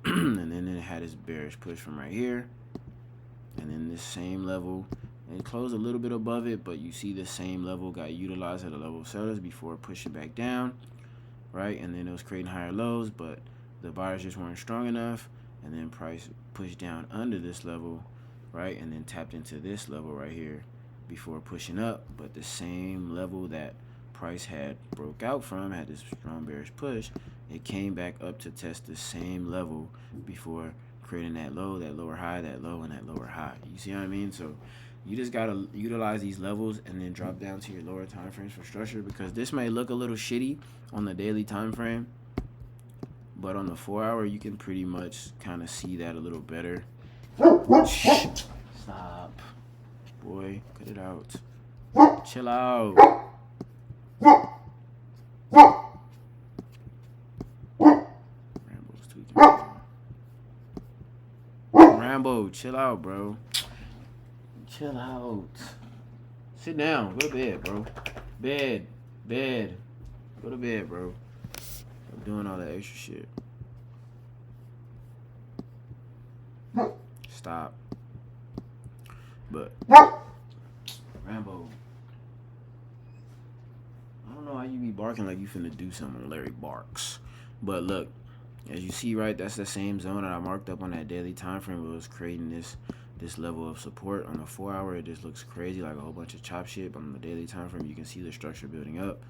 and then it had its bearish push from right here, and then this same level, and it closed a little bit above it, but you see the same level got utilized at a level of sellers before pushing back down, right? And then it was creating higher lows, but the buyers just weren't strong enough, and then price pushed down under this level, right? And then tapped into this level right here before pushing up, but the same level that price had broke out from, had this strong bearish push, it came back up to test the same level before creating that low, that lower high, that low, and that lower high. You see what I mean? So you just gotta utilize these levels and then drop down to your lower time frames for structure, because this may look a little shitty on the daily time frame, but on the 4 hour you can pretty much kind of see that a little better. Stop, boy, cut it out. Chill out. Rambo's tweaking. Rambo, chill out, bro. Chill out. Sit down. Go to bed, bro. Bed. Go to bed, bro. I'm doing all that extra shit. Stop. But Rambo, I don't know how you be barking like you finna do something. Larry barks. But look, as you see, right, that's the same zone that I marked up on that daily time frame where it was creating this level of support. On the 4 hour, it just looks crazy, like a whole bunch of chop shit. But on the daily time frame, you can see the structure building up,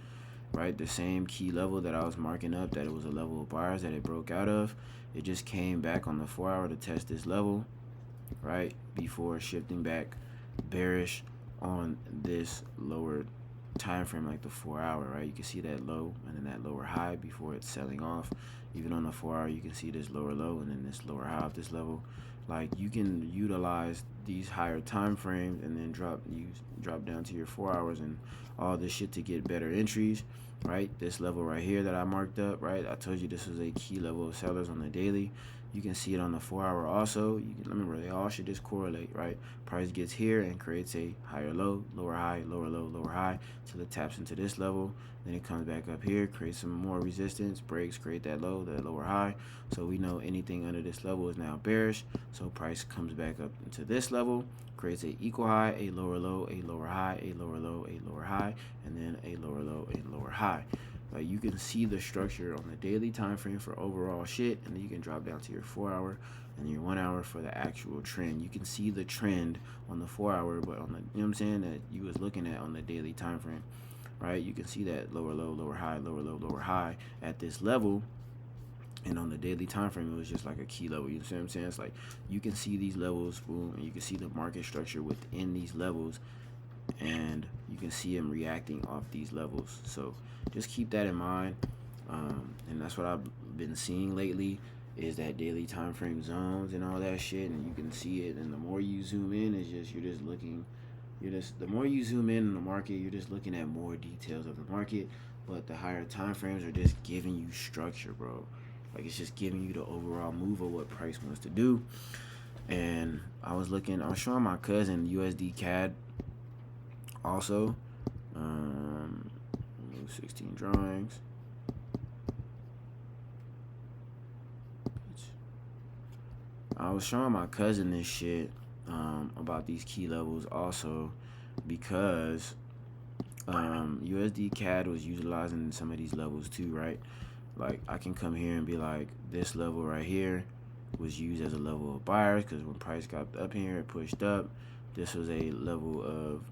right? The same key level that I was marking up, that it was a level of buyers that it broke out of, it just came back on the 4 hour to test this level, right, before shifting back bearish on this lower time frame, like the 4 hour, right? You can see that low and then that lower high before it's selling off. Even on the 4 hour, you can see this lower low and then this lower high of this level. Like, you can utilize these higher time frames and then drop down to your 4 hours and all this shit to get better entries, right? This level right here that I marked up, right? I told you this was a key level of sellers on the daily. You can see it on the 4 hour also. You can remember, they all should just correlate, right? Price gets here and creates a higher low, lower high, lower low, lower high, till it taps into this level. Then it comes back up here, creates some more resistance, breaks, create that low, that lower high. So we know anything under this level is now bearish. So price comes back up into this level, creates a equal high, a lower low, a lower high, a lower low, a lower high, and then a lower low, a lower high. Like, you can see the structure on the daily time frame for overall shit, and then you can drop down to your 4 hour and your 1 hour for the actual trend. You can see the trend on the 4 hour, but on the, you know what I'm saying, that you was looking at on the daily time frame, right? You can see that lower low, lower high, lower low, lower high at this level. And on the daily time frame, it was just like a key level. You see what I'm saying? It's like you can see these levels, boom, and you can see the market structure within these levels, and you can see them reacting off these levels. So just keep that in mind, and that's what I've been seeing lately, is that daily time frame zones and all that shit, and you can see it. And the more you zoom in, it's just the more you zoom in the market, you're just looking at more details of the market. But the higher time frames are just giving you structure, bro. Like, it's just giving you the overall move of what price wants to do. And I was showing my cousin USD CAD also. 16 drawings. I was showing my cousin this shit about these key levels also, because USD CAD was utilizing some of these levels too, right? Like, I can come here and be like, this level right here was used as a level of buyers, because when price got up here, it pushed up. This was a level of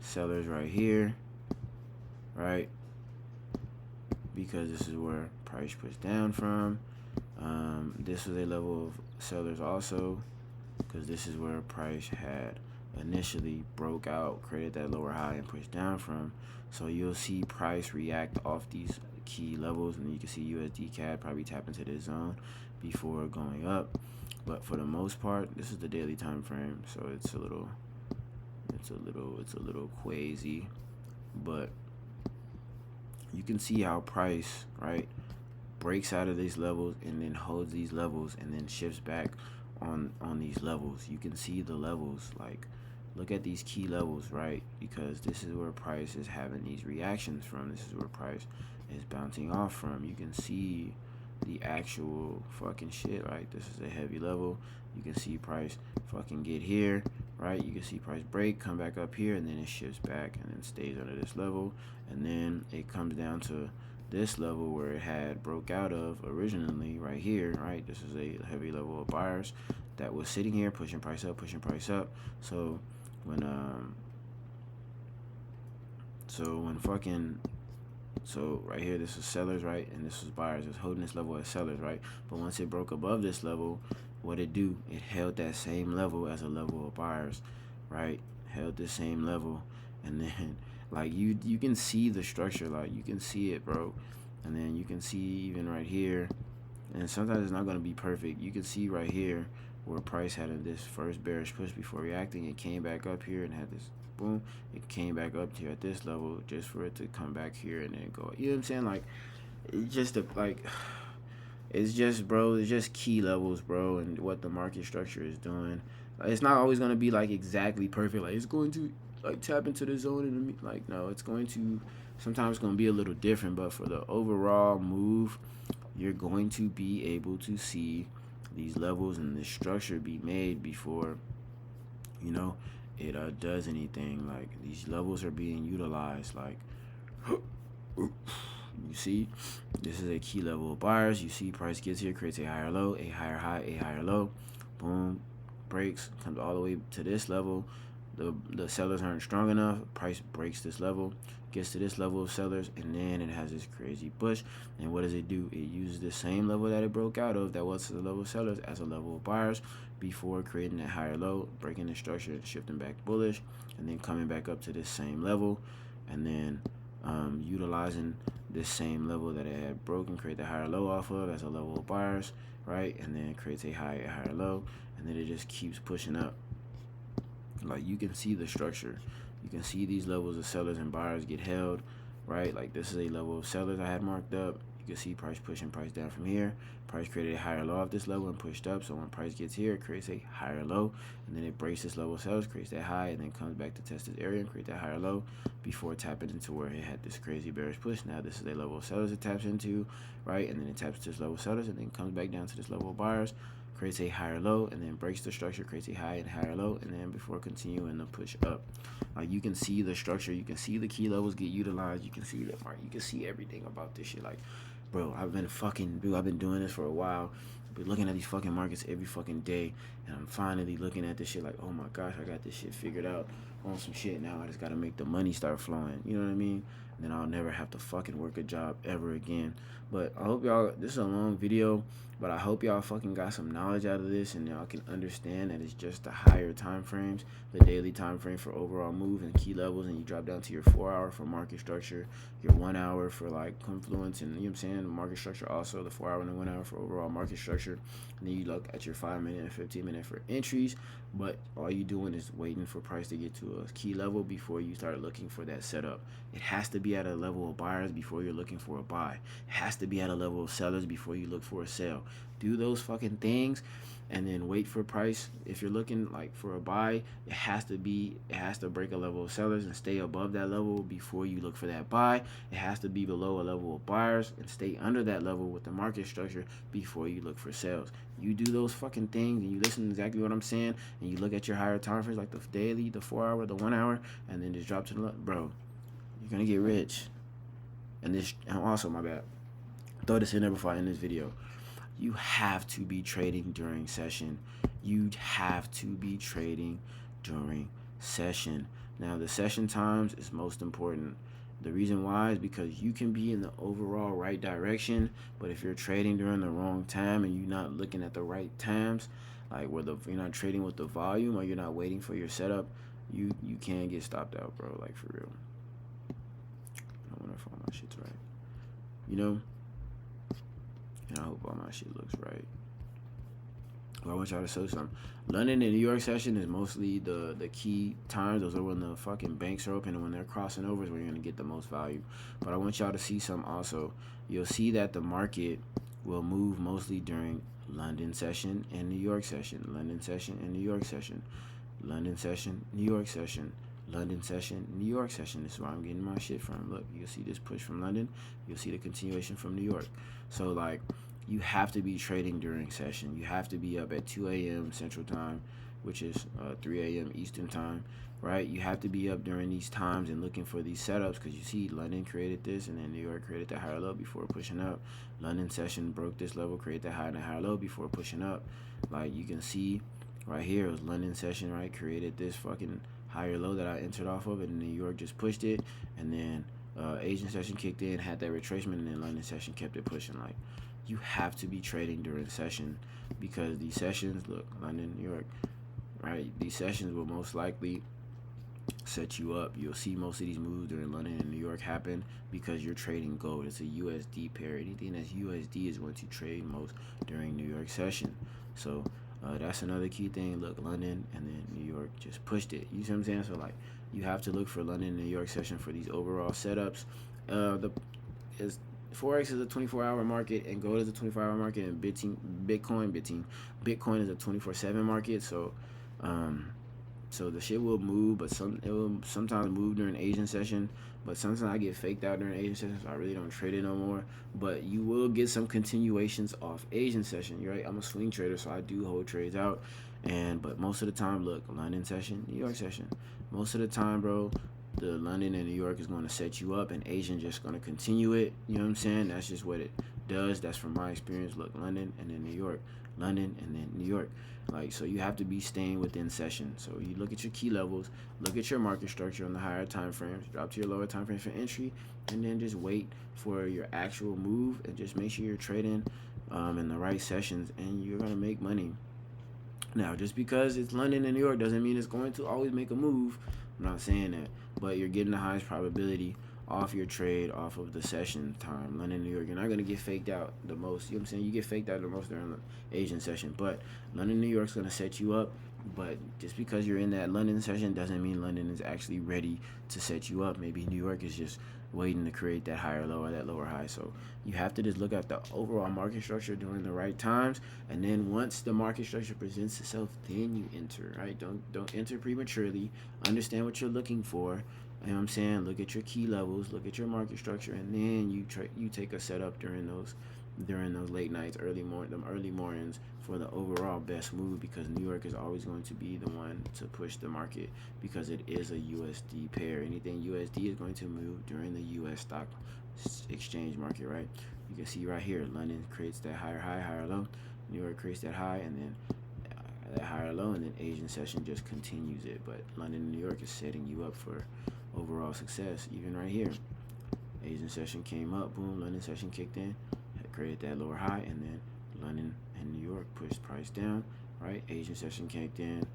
sellers right here, right? Because this is where price pushed down from. This was a level of sellers also, because this is where price had initially broke out, created that lower high, and pushed down from. So you'll see price react off these key levels, and you can see USD CAD probably tap into this zone before going up. But for the most part, this is the daily time frame, so it's a little quasi, but can see how price, right, breaks out of these levels and then holds these levels and then shifts back on these levels. You can see the levels, like look at these key levels, right? Because this is where price is having these reactions from. This is where price is bouncing off from. You can see the actual fucking shit, right? This is a heavy level. You can see price fucking get here, right? You can see price break, come back up here, and then it shifts back and then stays under this level, and then it comes down to this level where it had broke out of originally right here, right? This is a heavy level of buyers that was sitting here pushing price up, pushing price up. So when so right here, this is sellers, right? And this was buyers. It's holding this level as sellers, right? But once it broke above this level, what it do? It held that same level as a level of buyers, right? Held the same level. And then, like, you can see the structure. Like, you can see it, bro. And then you can see even right here. And sometimes it's not going to be perfect. You can see right here where price had this first bearish push before reacting. It came back up here and had this boom. It came back up here at this level just for it to come back here and then go. You know what I'm saying? Like, it's just it's just, bro, it's just key levels, bro, and what the market structure is doing. Like, it's not always going to be like exactly perfect. Like, it's going to like tap into the zone and like, no, it's going to sometimes it's going to be a little different, but for the overall move, you're going to be able to see these levels and this structure be made before, you know, it does anything. Like, these levels are being utilized. Like, you see, this is a key level of buyers. You see price gets here, creates a higher low, a higher high, a higher low, boom, breaks, comes all the way to this level. The sellers aren't strong enough. Price breaks this level, gets to this level of sellers, and then it has this crazy push. And what does it do? It uses the same level that it broke out of, that was the level of sellers, as a level of buyers before creating that higher low, breaking the structure and shifting back bullish, and then coming back up to this same level, and then utilizing this same level that it had broken, create the higher low off of as a level of buyers, right? And then it creates a higher low, and then it just keeps pushing up. Like, you can see the structure. You can see these levels of sellers and buyers get held, right? Like, this is a level of sellers I had marked up. You can see price pushing price down from here. Price created a higher low off this level and pushed up. So when price gets here, it creates a higher low, and then it breaks this level of sellers, creates that high, and then comes back to test this area and create that higher low before tapping into where it had this crazy bearish push. Now this is a level of sellers it taps into, right? And then it taps to this level of sellers and then comes back down to this level of buyers, creates a higher low, and then breaks the structure, creates a high and higher low, and then before continuing to push up. Like, you can see the structure, you can see the key levels get utilized, you can see that part, you can see everything about this shit. Like, bro, I've been doing this for a while. I've been looking at these fucking markets every fucking day, and I'm finally looking at this shit like, oh my gosh, I got this shit figured out on some shit. Now I just gotta make the money start flowing. You know what I mean? And then I'll never have to fucking work a job ever again. But I hope y'all, this is a long video, but I hope y'all fucking got some knowledge out of this, and y'all can understand that it's just the higher time frames, the daily time frame for overall move and key levels, and you drop down to your 4 hour for market structure, your 1 hour for like confluence, and you know what I'm saying, the market structure, also the 4 hour and the 1 hour for overall market structure. And then you look at your 5 minute and 15 minute for entries, but all you doing is waiting for price to get to a key level before you start looking for that setup. It has to be at a level of buyers before you're looking for a buy. It has to be at a level of sellers before you look for a sell. Do those fucking things, and then wait for price. If you're looking like for a buy, it has to break a level of sellers and stay above that level before you look for that buy. It has to be below a level of buyers and stay under that level with the market structure before you look for sales. You do those fucking things and you listen to exactly what I'm saying, and you look at your higher time frames like the daily, the 4 hour, the 1 hour, and then just drop to the left, bro, you're gonna get rich. And also, my bad, throw this in there before I end this video. You have to be trading during session. You have to be trading during session. Now, the session times is most important. The reason why is because you can be in the overall right direction, but if you're trading during the wrong time and you're not looking at the right times, like where you're not trading with the volume or you're not waiting for your setup, you can get stopped out, bro. Like, for real. I wonder if all my shit's right. You know? And I hope all my shit looks right. But I want y'all to show something. London and New York session is mostly the key times. Those are when the fucking banks are open, and when they're crossing over is where you're gonna get the most value. But I want y'all to see something also. You'll see that the market will move mostly during London session and New York session. London session and New York session. London session, New York session. London session, New York session. This is where I'm getting my shit from. Look, you'll see this push from London. You'll see the continuation from New York. So like, you have to be trading during session. You have to be up at 2 a.m. Central Time, which is 3 a.m. Eastern Time, right? You have to be up during these times and looking for these setups, because you see London created this, and then New York created that higher low before pushing up. London session broke this level, created that high and a higher low before pushing up. Like you can see right here, it was London session, right? Created this fucking higher low that I entered off of, and New York just pushed it, and then Asian session kicked in, had that retracement, and then London session kept it pushing. Like, you have to be trading during session, because these sessions, look, London, New York, right? These sessions will most likely set you up. You'll see most of these moves during London and New York happen because you're trading gold. It's a USD pair. Anything that's USD is going to trade most during New York session. So that's another key thing. Look, London and then New York just pushed it. You see what I'm saying? So like, you have to look for London and New York session for these overall setups. Forex is a 24-hour market, and gold is a 24-hour market, and Bitcoin is a 24/7 market. So so the shit will move, but it will sometimes move during Asian session. But sometimes I get faked out during Asian session, so I really don't trade it no more. But you will get some continuations off Asian session. You're right. I'm a swing trader, so I do hold trades out. But most of the time, look, London session, New York session. Most of the time, bro, the London and New York is going to set you up, and Asian just going to continue it. You know what I'm saying? That's just what it does. That's from my experience. Look, London and then New York, London and then New York. Like, so you have to be staying within session. So you look at your key levels, look at your market structure on the higher time frames, drop to your lower time frames for entry, and then just wait for your actual move, and just make sure you're trading in the right sessions, and you're gonna make money. Now, just because it's London and New York doesn't mean it's going to always make a move. I'm not saying that, but you're getting the highest probability off your trade off of the session time. London, New York, you're not gonna get faked out the most. You know what I'm saying? You get faked out the most during the Asian session, but London, New York's gonna set you up. But just because you're in that London session doesn't mean London is actually ready to set you up. Maybe New York is just waiting to create that higher low or that lower high. So you have to just look at the overall market structure during the right times, and then once the market structure presents itself, then you enter. Right? Don't enter prematurely. Understand what you're looking for. You know what I'm saying? Look at your key levels, look at your market structure, and then you take a setup during those late nights, early mornings for the overall best move, because New York is always going to be the one to push the market, because it is a USD pair. Anything USD is going to move during the US stock exchange market, right? You can see right here, London creates that higher high, higher low. New York creates that high, and then that higher low, and then Asian session just continues it. But London and New York is setting you up for overall success. Even right here, Asian session came up, boom, London session kicked in, created that lower high, and then London and New York pushed price down, right? Asian session kicked in,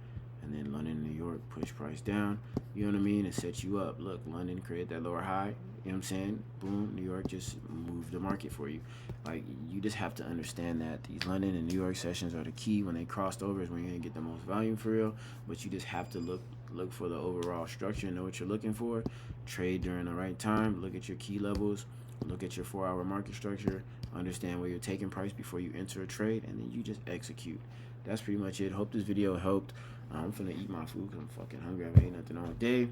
and then London and New York pushed price down. You know what I mean? It sets you up. Look, London created that lower high. You know what I'm saying? Boom, New York just moved the market for you. Like, you just have to understand that these London and New York sessions are the key. When they crossed over is when you're gonna get the most volume for real. But you just have to look for the overall structure and know what you're looking for. Trade during the right time. Look at your key levels. Look at your 4-hour market structure. Understand where you're taking price before you enter a trade, and then you just execute. That's pretty much it. Hope this video helped. I'm finna eat my food because I'm fucking hungry. I haven't ate nothing all day.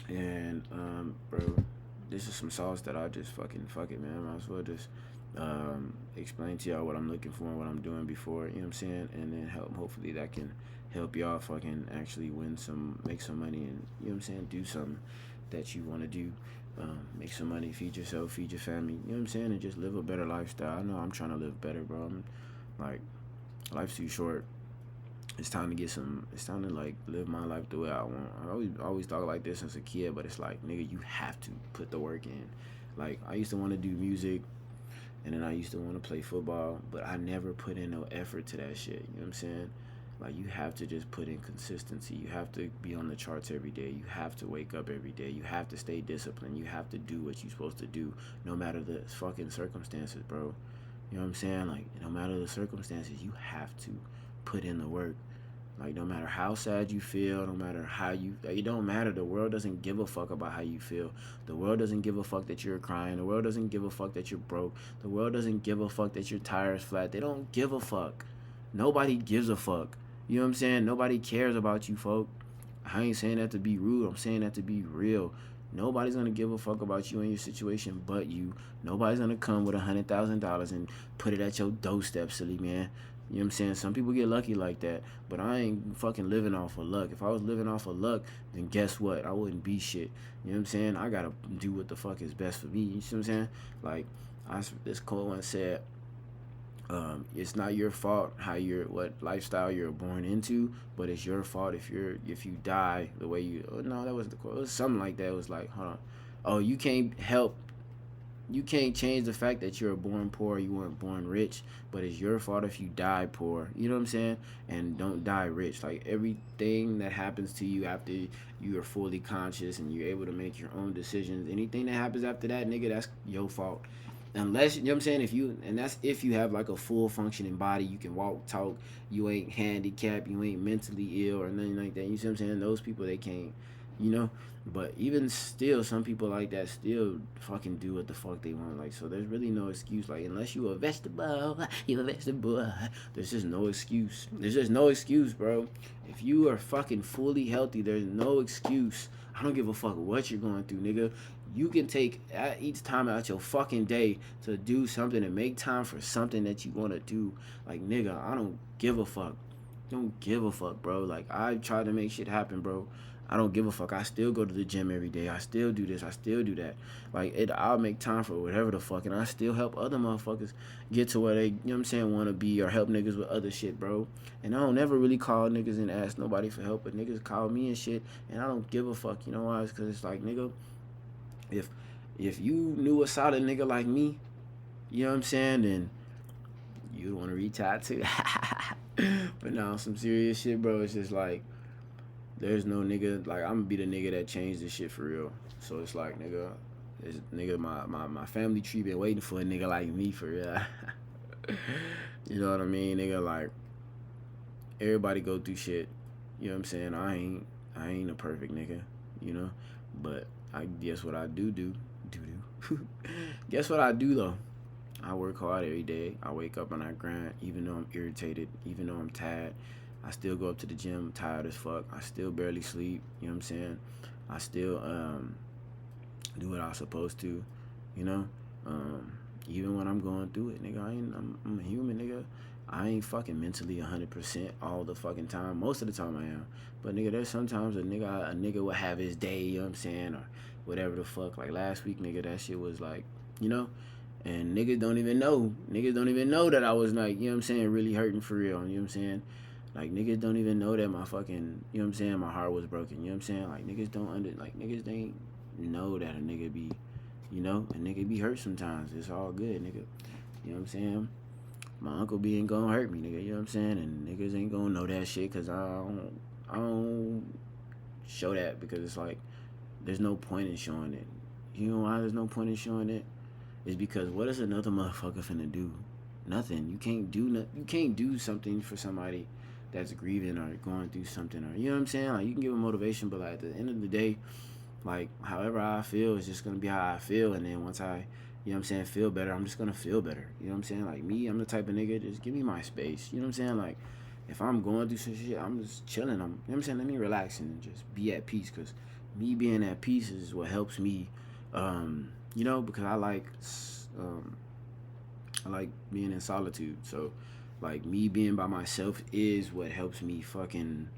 And bro, this is some sauce that I just fuck it, man. Might as well just explain to y'all what I'm looking for and what I'm doing before, you know what I'm saying? And then hopefully that can help y'all fucking actually make some money, and you know what I'm saying, do something that you want to do. Make some money, feed yourself, feed your family, you know what I'm saying, and just live a better lifestyle. I know I'm trying to live better, bro. I'm like, life's too short. It's time to like live my life the way I want. I always thought like this as a kid, but it's like, nigga, you have to put the work in. Like, I used to want to do music, and then I used to want to play football, but I never put in no effort to that shit. You know what I'm saying? Like, you have to just put in consistency. You have to be on the charts every day. You have to wake up every day. You have to stay disciplined. You have to do what you're supposed to do, no matter the fucking circumstances, bro. You know what I'm saying? Like, no matter the circumstances, you have to put in the work. Like, no matter how sad you feel, no matter how it don't matter. The world doesn't give a fuck about how you feel. The world doesn't give a fuck that you're crying. The world doesn't give a fuck that you're broke. The world doesn't give a fuck that your tire's flat. They don't give a fuck. Nobody gives a fuck. You know what I'm saying? Nobody cares about you, folk. I ain't saying that to be rude. I'm saying that to be real. Nobody's gonna give a fuck about you and your situation but you. Nobody's gonna come with $100,000 and put it at your doorstep, silly man. You know what I'm saying? Some people get lucky like that, but I ain't fucking living off of luck. If I was living off of luck, then guess what? I wouldn't be shit. You know what I'm saying? I gotta do what the fuck is best for me. You see what I'm saying? Like, this quote one said, it's not your fault what lifestyle you're born into, but it's your fault if you die the way you. Oh, no, that wasn't the quote. It was something like that. It was like, hold on. Oh, you can't change the fact that you were born poor, you weren't born rich, but it's your fault if you die poor. You know what I'm saying? And don't die rich. Like, everything that happens to you after you are fully conscious and you're able to make your own decisions, anything that happens after that, nigga, that's your fault. Unless, you know what I'm saying, that's if you have like a full functioning body, you can walk, talk, you ain't handicapped, you ain't mentally ill or nothing like that. You see what I'm saying? Those people, they can't, you know. But even still, some people like that still fucking do what the fuck they want. Like, so there's really no excuse. Like, unless you a vegetable, you a vegetable. There's just no excuse. There's just no excuse, bro. If you are fucking fully healthy, there's no excuse. I don't give a fuck what you're going through, nigga. You can take each time out your fucking day to do something and make time for something that you want to do. Like, nigga, I don't give a fuck. Don't give a fuck, bro. Like, I try to make shit happen, bro. I don't give a fuck. I still go to the gym every day. I still do this. I still do that. Like, I'll make time for whatever the fuck, and I still help other motherfuckers get to where they, you know what I'm saying, want to be, or help niggas with other shit, bro. And I don't ever really call niggas and ask nobody for help, but niggas call me and shit, and I don't give a fuck. You know why? It's because it's like, nigga, if you knew a solid nigga like me, you know what I'm saying, then you'd want to retire too. But no, some serious shit, bro. It's just like, there's no nigga, like, I'm gonna be the nigga that changed this shit for real. So it's like, nigga, my family tree been waiting for a nigga like me for real. You know what I mean, nigga? Like, everybody go through shit. You know what I'm saying? I ain't a perfect nigga, you know? But I guess what I do. Guess what I do though? I work hard every day. I wake up and I grind, even though I'm irritated, even though I'm tired. I still go up to the gym tired as fuck. I still barely sleep. You know what I'm saying? I still do what I was supposed to. You know, even when I'm going through it, nigga. I'm a human, nigga. I ain't fucking mentally 100% all the fucking time. Most of the time I am. But nigga, there's sometimes a nigga will have his day. You know what I'm saying? Or whatever the fuck. Like last week, nigga, that shit was like, you know. And niggas don't even know. Niggas don't even know that I was like, you know what I'm saying, really hurting for real. You know what I'm saying? Like, niggas don't even know that my fucking, you know what I'm saying, my heart was broken. You know what I'm saying? Like, niggas niggas ain't know that a nigga be, you know, a nigga be hurt sometimes. It's all good, nigga. You know what I'm saying? My uncle be ain't gonna hurt me, nigga. You know what I'm saying? And niggas ain't gonna know that shit because I don't show that because it's like, there's no point in showing it. You know why there's no point in showing it? It's because what is another motherfucker finna do? Nothing. You can't do something for somebody that's grieving or going through something, or you know what I'm saying? Like, you can give a motivation, but like at the end of the day, like, however I feel is just gonna be how I feel, and then once I, you know what I'm saying, feel better, I'm just gonna feel better. You know what I'm saying? Like me, I'm the type of nigga, just give me my space. You know what I'm saying? Like, if I'm going through some shit, I'm just chilling. You know what I'm saying? Let me relax and just be at peace, cause me being at peace is what helps me. You know, because I like being in solitude. So, like, me being by myself is what helps me fucking,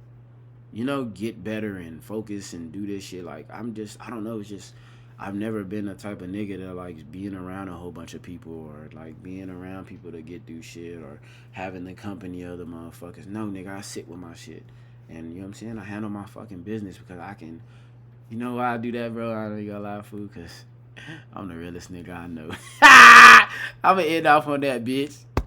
you know, get better and focus and do this shit. Like, I don't know, it's just, I've never been the type of nigga that likes being around a whole bunch of people or like being around people to get through shit or having the company of the motherfuckers. No, nigga, I sit with my shit. And, you know what I'm saying? I handle my fucking business because I can, you know why I do that, bro? I don't got a lot of food because I'm the realest nigga I know. I'm gonna end off on that, bitch.